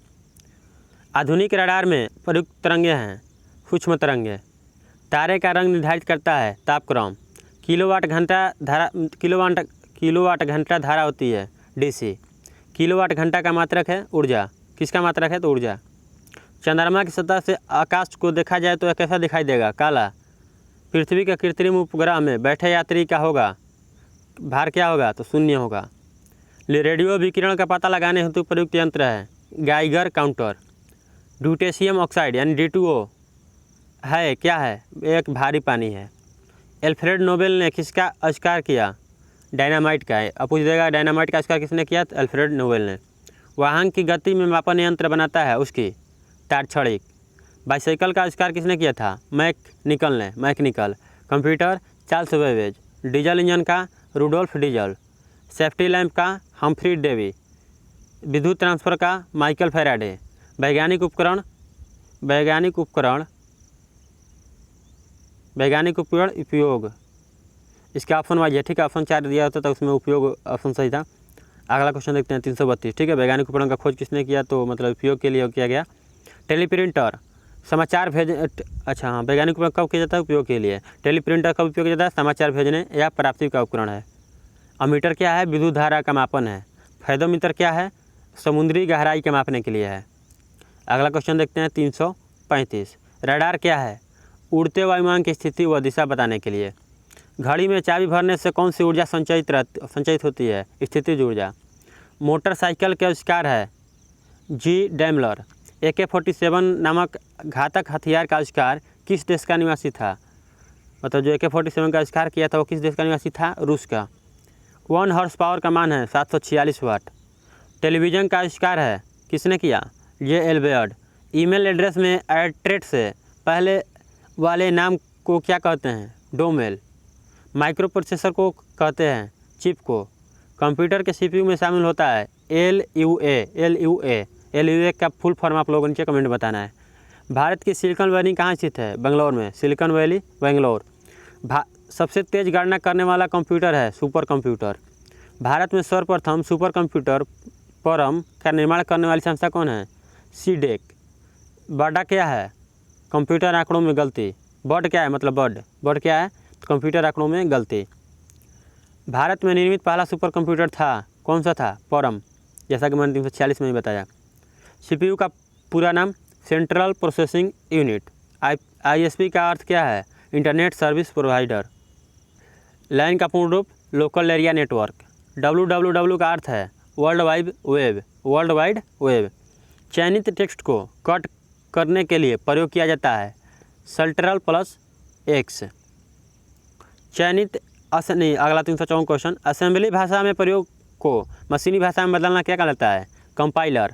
आधुनिक रडार में प्रयुक्त तरंगे हैं सूक्ष्म तरंगे। तारे का रंग निर्धारित करता है तापक्रम। किलोवाट घंटा धारा होती है डीसी। किलोवाट घंटा का मात्रक है ऊर्जा। किसका मात्रक है? तो ऊर्जा। चंद्रमा की सतह से आकाश को देखा जाए तो यह कैसा दिखाई देगा? काला। पृथ्वी के कृत्रिम उपग्रह में बैठे यात्री का होगा भार क्या होगा? तो 0 होगा। रेडियो विकिरण का पता लगाने हेतु प्रयुक्त यंत्र है गाइगर काउंटर। ड्यूटेशियम ऑक्साइड यानी D2O है क्या है? एक भारी पानी है। एल्फ्रेड नोबेल ने किसका आविष्कार किया? डायनामाइट का है। अब पूछ देगा डायनामाइट का आविष्कार किसने किया? तो एल्फ्रेड नोबेल ने। वाहन की गति में मापन यंत्र बनाता है उसकी ताड़छड़िक। बाइसाइकिल का आविष्कार किसने किया था? Mechanical. Computer Charles Babbage. Diesel engine का रुडोल्फ डीजल। सेफ्टी लैंप का हम्फ्री डेवी। विद्युत ट्रांसफर का माइकल फैराडे। वैज्ञानिक उपकरण उपयोग इसका ऑप्शन वाइज है ठीक है। ऑप्शन 4 दिया होता तो उसमें उपयोग ऑप्शन सही था। अगला क्वेश्चन देखते हैं 332 ठीक है। वैज्ञानिक उपकरण का खोज किसने किया? तो मतलब उपयोग के लिए किया गया टेलीप्रिंटर समाचार भेज अच्छा हाँ वैज्ञानिक उपकरण कब किया जाता है? उपयोग के लिए। टेलीप्रिंटर कब उपयोग किया जाता है? समाचार भेजने या प्राप्ति का उपकरण है। अमीटर क्या है? विद्युत धारा का मापन है। फेदोमीटर क्या है? समुद्री गहराई के मापने के लिए है। अगला क्वेश्चन देखते हैं 335। रडार क्या है? उड़ते वायुयान की स्थिति व दिशा बताने के लिए। घड़ी में चाबी भरने से कौन सी ऊर्जा संचयित होती है? स्थितिज ऊर्जा। मोटरसाइकिल के आविष्कार है? जी डैमलर। AK-47 नामक घातक हथियार का आविष्कार किस देश का निवासी था? मतलब जो AK-47 का आविष्कार किया था वो किस देश का निवासी था? रूस का। 1 हॉर्स पावर का मान है 746 वाट। टेलीविज़न का आविष्कार है किसने किया? J.L. बेयर्ड। ईमेल एड्रेस में एट्रेट से पहले वाले नाम को क्या कहते हैं? डोमेल। माइक्रो प्रोसेसर को कहते हैं चिप को। कंप्यूटर के CPU में शामिल होता है LUA का फुल फॉर्म आप लोगों ने कमेंट बताना है। भारत की सिलिकॉन वैली कहाँ स्थित है? बेंगलोर में। Silicon valley Bangalore. सबसे तेज़ गणना करने वाला कंप्यूटर है सुपर कंप्यूटर। भारत में सर्वप्रथम सुपर कंप्यूटर परम का निर्माण करने वाली संस्था कौन है? सीडेक। बड़ा क्या है? कंप्यूटर आंकड़ों में गलती। बर्ड क्या है? मतलब बर्ड क्या है? तो कंप्यूटर आंकड़ों में गलती। भारत में निर्मित पहला सुपर कंप्यूटर था कौन सा था? परम, जैसा कि मैंने 346 में ही बताया। CPU का पूरा नाम सेंट्रल प्रोसेसिंग यूनिट। ISP का अर्थ क्या है? Internet service provider. LAN का पूर्ण रूप लोकल एरिया नेटवर्क। WWW का अर्थ है वर्ल्ड वाइड वेब। चयनित टेक्स्ट को कट करने के लिए प्रयोग किया जाता है Ctrl+X। चयनित अगला 354 क्वेश्चन। असेंबली भाषा में प्रयोग को मशीनी भाषा में बदलना क्या कहलाता है? कंपाइलर।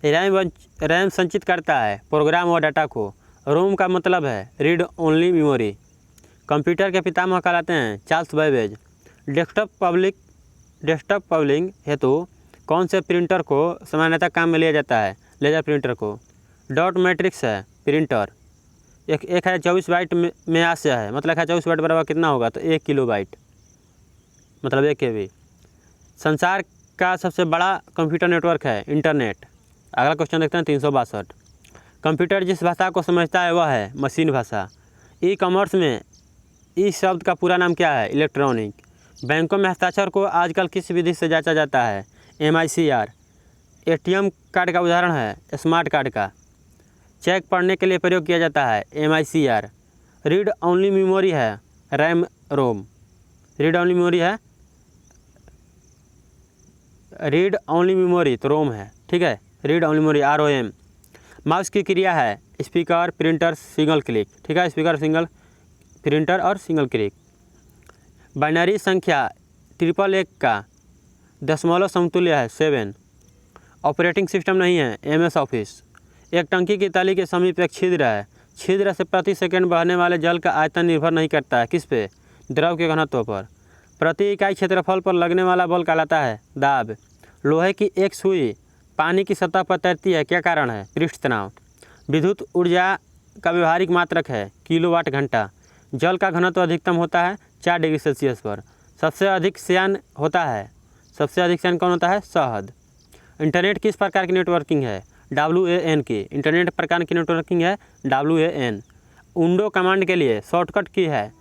रैम संचित करता है प्रोग्राम और डाटा को। रोम का मतलब है रीड ओनली मेमोरी। कंप्यूटर के पितामह कहलाते हैं चार्ल्स बैबेज। डेस्कटॉप पब्लिंग हेतु कौन से प्रिंटर को सामान्यतः काम में लिया जाता है? लेजर प्रिंटर को। डॉट मैट्रिक्स है प्रिंटर। 1024 बाइट में आशय है, मतलब 1024 बाइट बराबर कितना होगा? तो 1 किलोबाइट, मतलब 1 KB। संसार का सबसे बड़ा कंप्यूटर नेटवर्क है इंटरनेट। अगला क्वेश्चन देखते हैं 362। कंप्यूटर जिस भाषा को समझता है वह है मशीन भाषा। ई-कॉमर्स में इस शब्द का पूरा नाम क्या है? इलेक्ट्रॉनिक। बैंकों में हस्ताक्षर को आजकल किस विधि से जांचा जाता है? MICR। ATM कार्ड का उदाहरण है स्मार्ट कार्ड का। चेक पढ़ने के लिए प्रयोग किया जाता है MICR। रीड ओनली मेमोरी है RAM ROM. Read only memory तो रोम है, ठीक है। Read only memory ROM। Mouse की क्रिया है स्पीकर, प्रिंटर, सिंगल क्लिक, ठीक है। स्पीकर, सिंगल, प्रिंटर और सिंगल क्लिक। बाइनरी संख्या 888 का दशमलव समतुल्य है 7। ऑपरेटिंग सिस्टम नहीं है MS ऑफिस। एक टंकी की तली के समीप एक छिद्र है। छिद्र से प्रति सेकंड बहने वाले जल का आयतन निर्भर नहीं करता है किस पे? द्रव के घनत्व पर। प्रति इकाई क्षेत्रफल पर लगने वाला बल कहलाता है दाब। लोहे की एक सुई पानी की सतह पर तैरती है, क्या कारण है? पृष्ठ तनाव। विद्युत ऊर्जा का व्यवहारिक मात्रक है किलोवाट घंटा। जल का घनत्व अधिकतम होता है 4 डिग्री सेल्सियस पर। सबसे अधिक श्यान कौन होता है? शहद। इंटरनेट किस प्रकार की नेटवर्किंग है? WAN की। इंटरनेट प्रकार की नेटवर्किंग है WAN। विंडो कमांड के लिए शॉर्टकट की है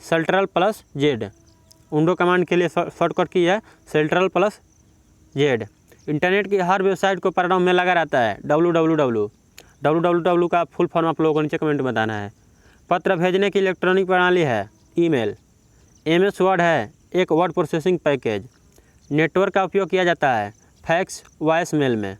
Ctrl+Z। विंडो कमांड के लिए शॉर्टकट की है Ctrl+Z। इंटरनेट की हर वेबसाइट को परिणाम में लगा रहता है www का फुल फॉर्म आप लोगों को नीचे कमेंट में बताना है। पत्र भेजने की इलेक्ट्रॉनिक प्रणाली है ईमेल। MS वर्ड है एक वर्ड प्रोसेसिंग पैकेज। नेटवर्क का उपयोग किया जाता है फैक्स वॉइस मेल में।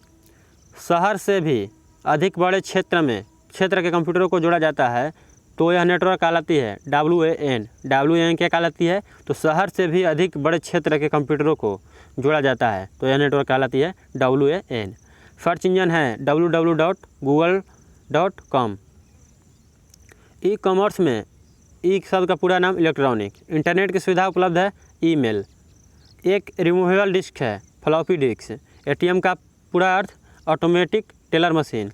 शहर से भी अधिक बड़े क्षेत्र के कंप्यूटरों को जोड़ा जाता है तो यह नेटवर्क कहलाती है WAN क्या कहलाती है? तो शहर से भी अधिक बड़े क्षेत्र के कंप्यूटरों को जोड़ा जाता है तो यह नेटवर्क कहलाती है WAN। सर्च इंजन है www.google.com। ई-कॉमर्स में ई शब्द का पूरा नाम इलेक्ट्रॉनिक। इंटरनेट की सुविधा उपलब्ध है ईमेल। एक रिमूवेबल डिस्क है फ्लॉपी डिस्क। ATM का पूरा अर्थ ऑटोमेटिक टेलर मशीन।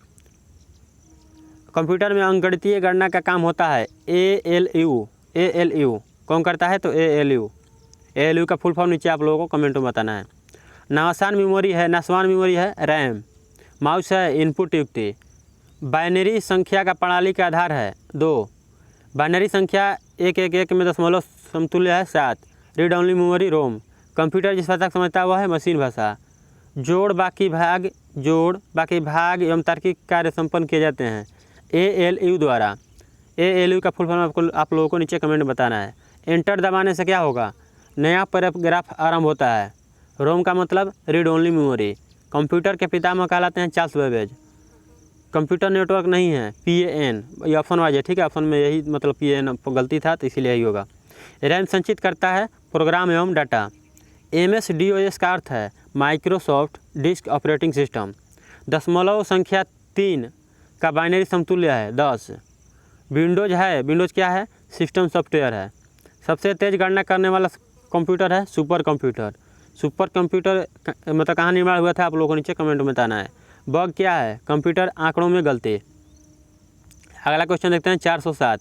कंप्यूटर में अंकगणितीय गणना का काम होता है ALU। कौन करता है? तो ALU का फुल फॉर्म नीचे आप लोगों को कमेंट में बताना है। नासवान मेमोरी है रैम। माउस है इनपुट युक्ति। बाइनरी संख्या का प्रणाली का आधार है 2। बाइनरी संख्या 111 में दशमलव समतुल्य है 7। रीड ओनली मेमोरी रोम। कंप्यूटर जिस भाषा को समझता है वह है मशीन भाषा। जोड़ बाकी भाग एवं तार्किक कार्य संपन्न किए जाते हैं ALU द्वारा। ALU का फुल फॉर्म आप लोगों को नीचे कमेंट में बताना है। एंटर दबाने से क्या होगा, नया पैराग्राफ आरंभ होता है। रोम का मतलब रीड ओनली मेमोरी। कंप्यूटर के पितामह कहलाते हैं चार्ल्स बेबेज। कंप्यूटर नेटवर्क नहीं है PAN, ये ऑप्शन वाइज है, ठीक है, ऑप्शन में यही मतलब PAN गलती था तो इसीलिए यही होगा। रैम संचित करता है प्रोग्राम एवं डाटा। MS-DOS का अर्थ है माइक्रोसॉफ्ट डिस्क ऑपरेटिंग सिस्टम। दशमलव संख्या 3 का बाइनरी समतुल्य है 10। विंडोज़ क्या है, सिस्टम सॉफ्टवेयर है। सबसे तेज़ गणना करने वाला कंप्यूटर है सुपर कंप्यूटर। सुपर कंप्यूटर मतलब कहाँ निर्माण हुआ था आप लोगों को नीचे कमेंट में बताना है। बग क्या है, कंप्यूटर आंकड़ों में गलती। अगला क्वेश्चन देखते हैं 407।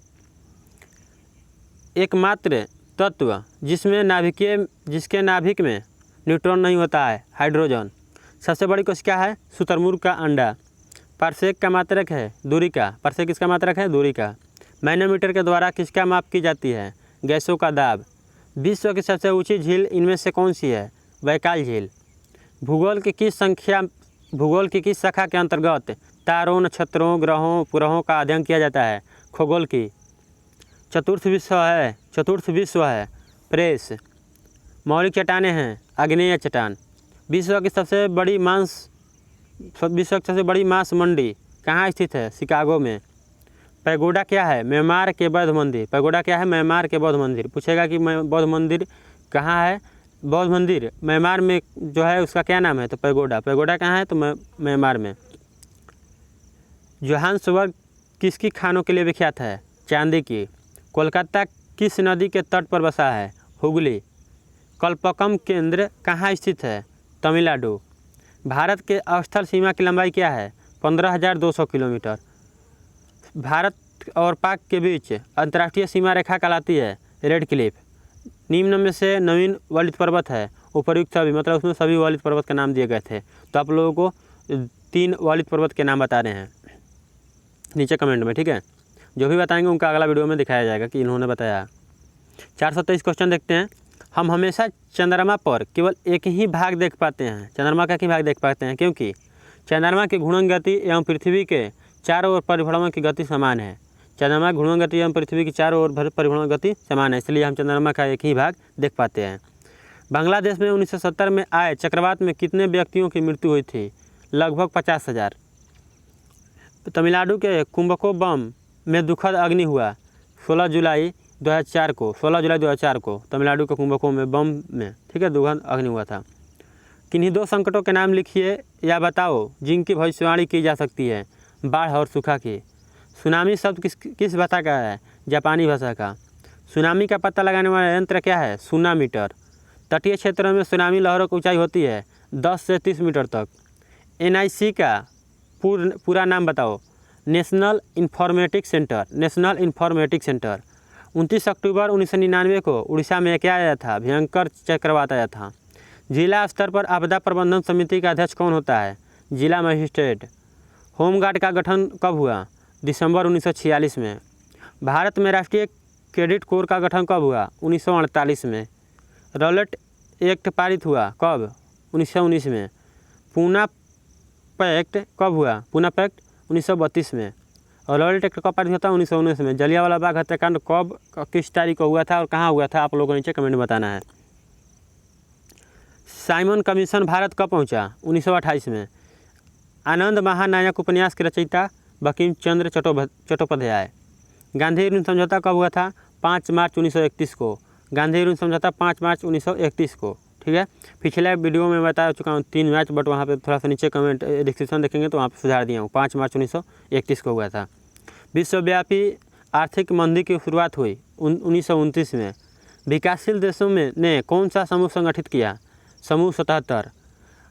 एकमात्र तत्व जिसके नाभिक में न्यूट्रॉन नहीं होता है हाइड्रोजन। सबसे बड़ी कोशिका है शुतुरमुर्ग का अंडा। पारसेक का मात्रक है दूरी का। पारसेक किसका मात्रक है, दूरी का। मैनोमीटर के द्वारा किसका माप की जाती है, गैसों का दाब। विश्व की सबसे ऊंची झील इनमें से कौन सी है, बैकाल झील। भूगोल की किस शाखा के अंतर्गत तारों, नक्षत्रों, ग्रहों, उपग्रहों का अध्ययन किया जाता है, खगोल की। चतुर्थ विश्व है प्रेस। मौलिक चट्टानें हैं आग्नेय चट्टान। विश्व की सबसे बड़ी मांस मंडी कहाँ स्थित है, शिकागो में। पैगोडा क्या है, म्यांमार के बौद्ध मंदिर। पैगोडा क्या है, म्यांमार के बौद्ध मंदिर। पूछेगा कि बौद्ध मंदिर कहाँ है, बौद्ध मंदिर म्यांमार में जो है उसका क्या नाम है, तो पैगोडा कहाँ है, तो म्यांमार में। जोहान्सबर्ग किसकी खानों के लिए विख्यात है, चांदी की। कोलकाता किस नदी के तट पर बसा है, हुगली। कल्पक्कम केंद्र कहाँ स्थित है, तमिलनाडु। भारत के अस्थल सीमा की लंबाई क्या है, 15,200 किलोमीटर। भारत और पाक के बीच अंतर्राष्ट्रीय सीमा रेखा कहलाती है रेड क्लिफ। निम्न में से नवीन वलित पर्वत है, उपर्युक्त सभी, मतलब उसमें सभी वलित पर्वत के नाम दिए गए थे। तो आप लोगों को 3 वलित पर्वत के नाम बता रहे हैं नीचे कमेंट में, ठीक है। जो भी बताएंगे उनका अगला वीडियो में दिखाया जाएगा कि इन्होंने बताया। 423 क्वेश्चन देखते हैं। हम हमेशा चंद्रमा पर केवल एक ही भाग देख पाते हैं, चंद्रमा का एक ही भाग देख पाते हैं, क्योंकि चंद्रमा की घूर्णन गति एवं पृथ्वी के चारों ओर परिभ्रमण की गति समान है। चंद्रमा की घूर्णन गति एवं पृथ्वी की चारों ओर परिभ्रमण गति समान है, इसलिए हम चंद्रमा का एक ही भाग देख पाते हैं। बांग्लादेश में 1970 में आए चक्रवात में कितने व्यक्तियों की मृत्यु हुई थी, लगभग 50,000। तमिलनाडु के कुंभकोणम में दुखद अग्नि हुआ 16 जुलाई 2004 को तमिलनाडु के कुंभकोणम में बम में, ठीक है, दुखद अग्नि हुआ था। किन्हीं 2 संकटों के नाम लिखिए या बताओ जिनकी भविष्यवाणी की जा सकती है, बाढ़ और सूखा की। सुनामी शब्द किस भाषा का है, जापानी भाषा का। सुनामी का पता लगाने वाला यंत्र क्या है, सुनामीटर। तटीय क्षेत्रों में सुनामी लहरों की ऊंचाई होती है 10 से 30 मीटर तक। NIC का पूरा नाम बताओ, नेशनल इन्फॉर्मेटिक्स सेंटर। 29 अक्टूबर 1999 को उड़ीसा में क्या आया था, भयंकर चक्रवात आया था। जिला स्तर पर आपदा प्रबंधन समिति का अध्यक्ष कौन होता है, जिला मजिस्ट्रेट। होमगार्ड का गठन कब हुआ, दिसंबर 1946 में। भारत में राष्ट्रीय क्रेडिट कोर का गठन कब हुआ, 1948 में। रॉलेट एक्ट पारित हुआ कब, 1919 में। पूना पैक्ट कब हुआ, पूना पैक्ट 1932 में। और रॉलेट एक्ट कब पारित होता है, 1919 में। जलियांवाला बाग हत्याकांड कब, किस तारीख को हुआ था और कहाँ हुआ था, आप लोगों को नीचे कमेंट में बताना है। साइमन कमीशन भारत कब पहुँचा, 1928 में। आनंद महानायक उपन्यास के रचयिता बंकिम चंद्र चट्टोपाध्याय। गांधी ऋण समझौता कब हुआ था, 5 मार्च 1931 को। गांधी ऋण समझौता 5 मार्च 1931 को, ठीक है। पिछले वीडियो में बता चुका हूँ 3 मैच, बट वहाँ पे थोड़ा सा नीचे कमेंट डिस्क्रिप्शन देखेंगे तो वहाँ पे सुधार दिया हूँ, 5 मार्च 1931 को हुआ था। विश्वव्यापी आर्थिक मंदी की शुरुआत हुई 1929 में। विकासशील देशों में ने कौन सा समूह संगठित किया, समूह 77।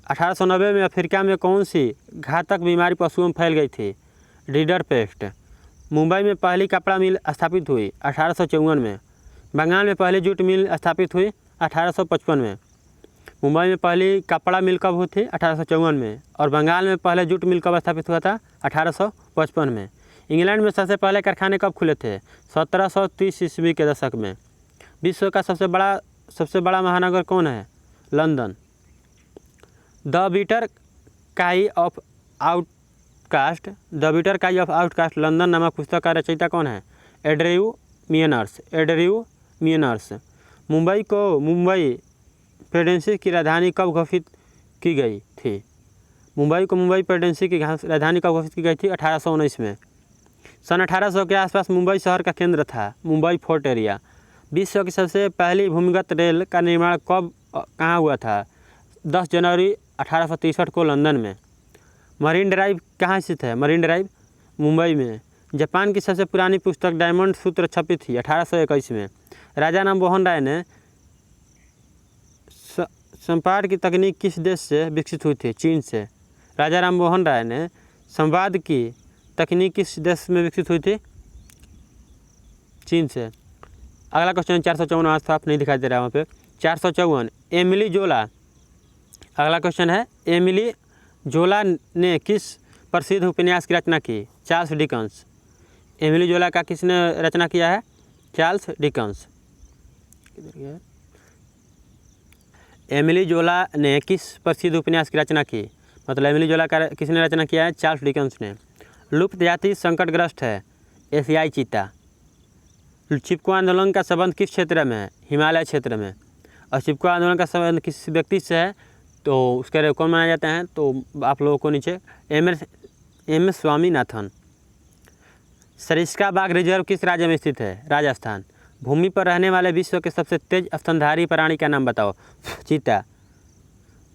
1890 में अफ्रीका में कौन सी घातक बीमारी पशुओं में फैल गई थी, रीडर पेस्ट। मुंबई में पहली कपड़ा मिल स्थापित हुई 1854 में। बंगाल में पहली जूट मिल स्थापित हुई 1855 में। मुंबई में पहली कपड़ा मिल कब हुई थी, 1854 में। और बंगाल में पहले जूट मिल कब स्थापित हुआ था, 1855 में। इंग्लैंड में सबसे पहले कारखाने कब खुले थे, 1730 ईस्वी के दशक में। विश्व का सबसे बड़ा महानगर कौन है, लंदन। द बिटर काई ऑफ आउटकास्ट लंदन नामक पुस्तक का रचयिता कौन है? एड्रयू मियनर्स। मुंबई प्रेसिडेंसी की राजधानी कब घोषित की गई थी? मुंबई प्रेसिडेंसी की राजधानी कब घोषित की गई थी? 1819 में। सन 1800 के आसपास मुंबई शहर का केंद्र था मुंबई फोर्ट एरिया। विश्व की सबसे पहली भूमिगत रेल का निर्माण कहाँ हुआ था? 10 जनवरी 1863 को लंदन में। मरीन ड्राइव कहाँ स्थित है? मरीन ड्राइव मुंबई में। जापान की सबसे पुरानी पुस्तक डायमंड सूत्र छपी थी 1821 में। राजा राममोहन राय ने संवाद की तकनीक किस देश से विकसित हुई थी? चीन से। राजा राममोहन राय ने संवाद की तकनीक किस देश में विकसित हुई थी? चीन से। अगला क्वेश्चन 454, आज तो आप नहीं दिखाई दे रहा वहाँ पे। 454 एमिली जोला। अगला क्वेश्चन है एमिली जोला ने किस प्रसिद्ध उपन्यास की रचना की? Charles Dickens. एमिली जोला का किसने रचना किया है? Charles Dickens. एमिली जोला ने किस प्रसिद्ध उपन्यास की रचना की? मतलब एमिली जोला का किसने रचना किया है? चार्ल्स डिकेंस ने। लुप्त जाति संकटग्रस्त है? एशियाई चीता। चिपको आंदोलन का संबंध किस क्षेत्र में है? हिमालय क्षेत्र में। और चिपको आंदोलन का संबंध किस व्यक्ति से है? तो उसके कौन माना जाते हैं? तो आप लोगों को नीचे एम एस स्वामीनाथन। सरिस्का बाघ रिजर्व किस राज्य में स्थित है? राजस्थान। भूमि पर रहने वाले विश्व के सबसे तेज स्तनधारी प्राणी का नाम बताओ? चीता।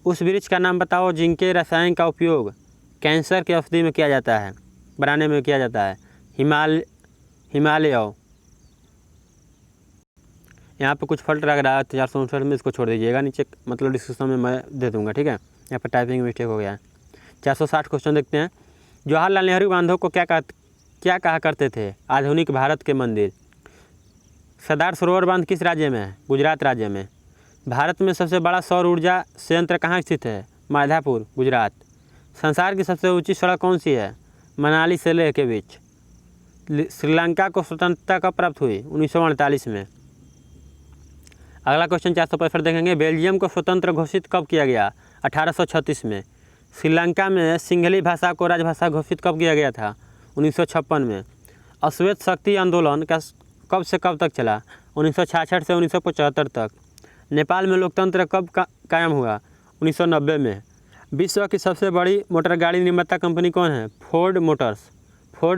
उस वृक्ष का नाम बताओ जिनके रसायन का उपयोग कैंसर के औषधि में किया जाता है, बनाने में किया जाता है? हिमालय। यहाँ पे कुछ फॉल्ट लग रहा है 459 में, इसको छोड़ दीजिएगा, नीचे मतलब डिस्क्रिप्शन में मैं दे दूँगा, ठीक है। यहाँ पर टाइपिंग मिस्टेक हो गया है। 460 क्वेश्चन देखते हैं। जवाहरलाल नेहरू बांधों को क्या कहा करते थे? आधुनिक भारत के मंदिर। सरदार सरोवर बांध किस राज्य में है? गुजरात राज्य में। भारत में सबसे बड़ा सौर ऊर्जा संयंत्र कहाँ स्थित है? माधवपुर, गुजरात। संसार की सबसे ऊंची सड़क कौन सी है? मनाली से लेह के बीच। श्रीलंका को स्वतंत्रता कब प्राप्त हुई? 1948 में। अगला क्वेश्चन 465 देखेंगे। बेल्जियम को स्वतंत्र घोषित कब किया गया? 1836 में। श्रीलंका में सिंहली भाषा को राजभाषा घोषित कब किया गया था? 1956 में। अश्वेत शक्ति आंदोलन का कब से कब तक चला? 1966 से 1975 तक। नेपाल में लोकतंत्र कब कायम हुआ? 1990 में। विश्व की सबसे बड़ी मोटर गाड़ी निर्माता कंपनी कौन है? Ford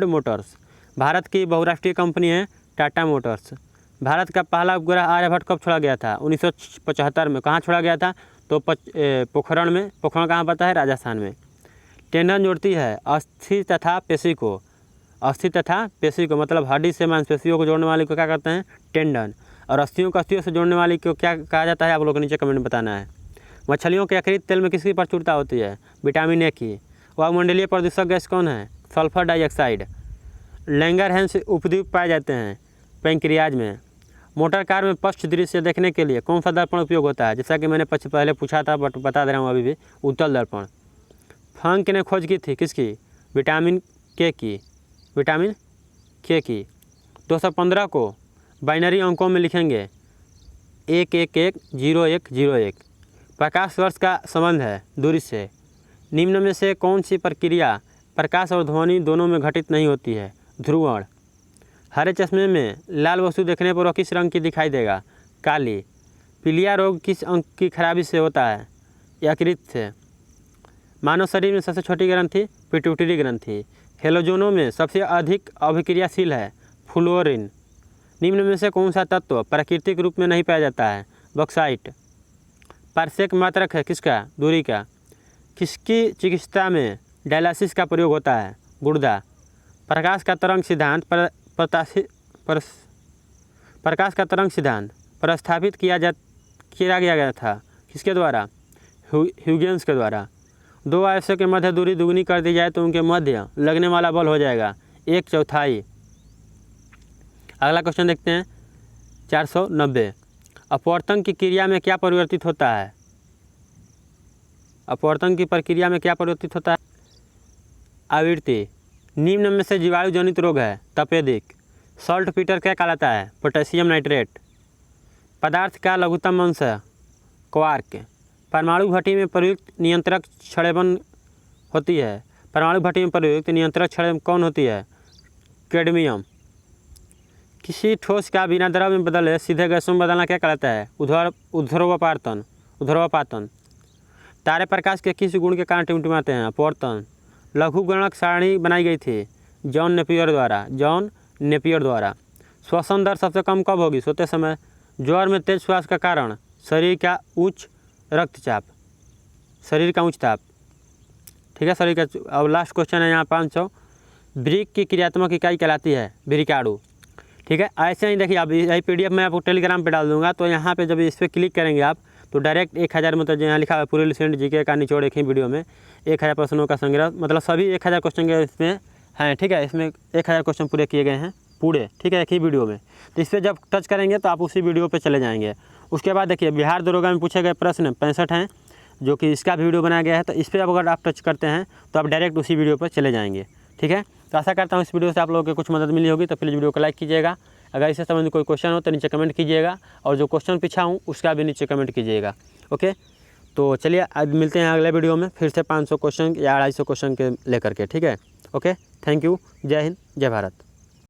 Motors. भारत की बहुराष्ट्रीय कंपनी है टाटा मोटर्स। भारत का पहला उपग्रह आर्यभट्ट कब छोड़ा गया था? 1975 में। कहाँ छोड़ा गया था? तो पोखरण में। पोखरण कहाँ पता है? राजस्थान में। टेंडन जोड़ती है अस्थि तथा पेशी को मतलब हड्डी से मांसपेशियों को जोड़ने वाले को क्या कहते हैं? टेंडन। और अस्थियों को अस्थियों से जोड़ने वाली को क्या कहा जाता है? आप लोगों को नीचे कमेंट में बताना है। मछलियों के यकृत तेल में किसकी प्रचुरता होती है? विटामिन ए की। वायुमंडलीय प्रदूषक गैस कौन है? Sulphur dioxide. लैंगरहैंस उपद्वीप पाए जाते हैं पैंक्रियाज में। मोटर कार में पक्ष दृश्य देखने के लिए कौन सा दर्पण उपयोग होता है? जैसा कि मैंने पहले पूछा था बट बता दे रहा हूँ अभी भी, उत्तल दर्पण। फ्रैंक ने खोज की थी किसकी? विटामिन के की। 215 को बाइनरी अंकों में लिखेंगे 1110101। प्रकाश वर्ष का संबंध है दूरी से। निम्न में से कौन सी प्रक्रिया प्रकाश और ध्वनि दोनों में घटित नहीं होती है? ध्रुवण। हरे चश्मे में लाल वस्तु देखने पर वह किस रंग की दिखाई देगा? काली। पीलिया रोग किस अंग की खराबी से होता है? यकृत से। मानव शरीर में सबसे छोटी ग्रंथि पिट्यूटरी ग्रंथि। हेलोजनों में सबसे अधिक अभिक्रियाशील है फ्लोरीन। निम्न में से कौन सा तत्व प्राकृतिक रूप में नहीं पाया जाता है? बॉक्साइट। पारसेक मात्रक है किसका? दूरी का। किसकी चिकित्सा में डायलिसिस का प्रयोग होता है? गुर्दा। प्रकाश का तरंग सिद्धांत प्रस्तावित किया गया था किसके द्वारा? ह्यूजेंस के द्वारा। दो आयसों के मध्य दूरी दुगनी कर दी जाए तो उनके मध्य लगने वाला बल हो जाएगा 1/4। अगला क्वेश्चन देखते हैं 490। अपवर्तन की क्रिया में क्या परिवर्तित होता है? अपवर्तन की प्रक्रिया में क्या परिवर्तित होता है? आवृत्ति। निम्न में से जीवाणु जनित रोग है? तपेदिक। सॉल्ट पीटर क्या कहलाता है? Potassium nitrate. पदार्थ का लघुत्तम अंश है? क्वार्क। परमाणु भट्टी में प्रयुक्त नियंत्रक क्षणबन होती है। परमाणु भट्टी में प्रयुक्त नियंत्रक क्षण कौन होती है? कैडमियम। किसी ठोस का बिना द्रव में बदले सीधे गैसों में बदलना क्या कहलाता है? ऊर्ध्वपातन। तारे प्रकाश के किस गुण के कारण टिमटिमाते हैं? अपवर्तन। लघु गणक सारणी बनाई गई थी जॉन नेपियर द्वारा। श्वसन दर सबसे कम कब होगी? सोते समय। ज्वर में तेज श्वास का कारण? शरीर का उच्च रक्तचाप, शरीर का उच्च ताप। ठीक है, शरीर का। अब लास्ट क्वेश्चन है यहाँ 500। ब्रिक की क्रियात्मक इकाई कहलाती है? ब्रिकाडो। ठीक है, ऐसे ही देखिए आप यही PDF मैं आपको टेलीग्राम पे डाल दूंगा। तो यहाँ पे जब इस पर क्लिक करेंगे आप तो डायरेक्ट 1000 मतलब यहाँ लिखा है पूरे रिसेंट जीके का निचोड़ एक ही वीडियो में 1000 प्रश्नों का संग्रह, मतलब सभी 1000 क्वेश्चन के इसमें हैं। ठीक है, इसमें 1000 क्वेश्चन पूरे किए गए हैं पूरे। ठीक है, एक ही वीडियो में। तो इस पर जब टच करेंगे तो आप उसी वीडियो पर चले जाएंगे। उसके बाद देखिए बिहार दरोगा में पूछे गए प्रश्न 65 हैं, जो कि इसका भी वीडियो बनाया गया है। तो इस पर अगर आप टच करते हैं तो आप डायरेक्ट उसी वीडियो पर चले जाएंगे। ठीक है, तो आशा करता हूँ इस वीडियो से आप लोगों को कुछ मदद मिली होगी। तो प्लीज़ वीडियो को लाइक कीजिएगा। अगर इससे संबंधित कोई क्वेश्चन हो तो नीचे कमेंट कीजिएगा, और जो क्वेश्चन पूछा हूँ उसका भी नीचे कमेंट कीजिएगा। ओके, तो चलिए आज मिलते हैं अगले वीडियो में फिर से 500 क्वेश्चन या 250 क्वेश्चन के लेकर के। ठीक है, ओके, थैंक यू। जय हिंद, जय भारत।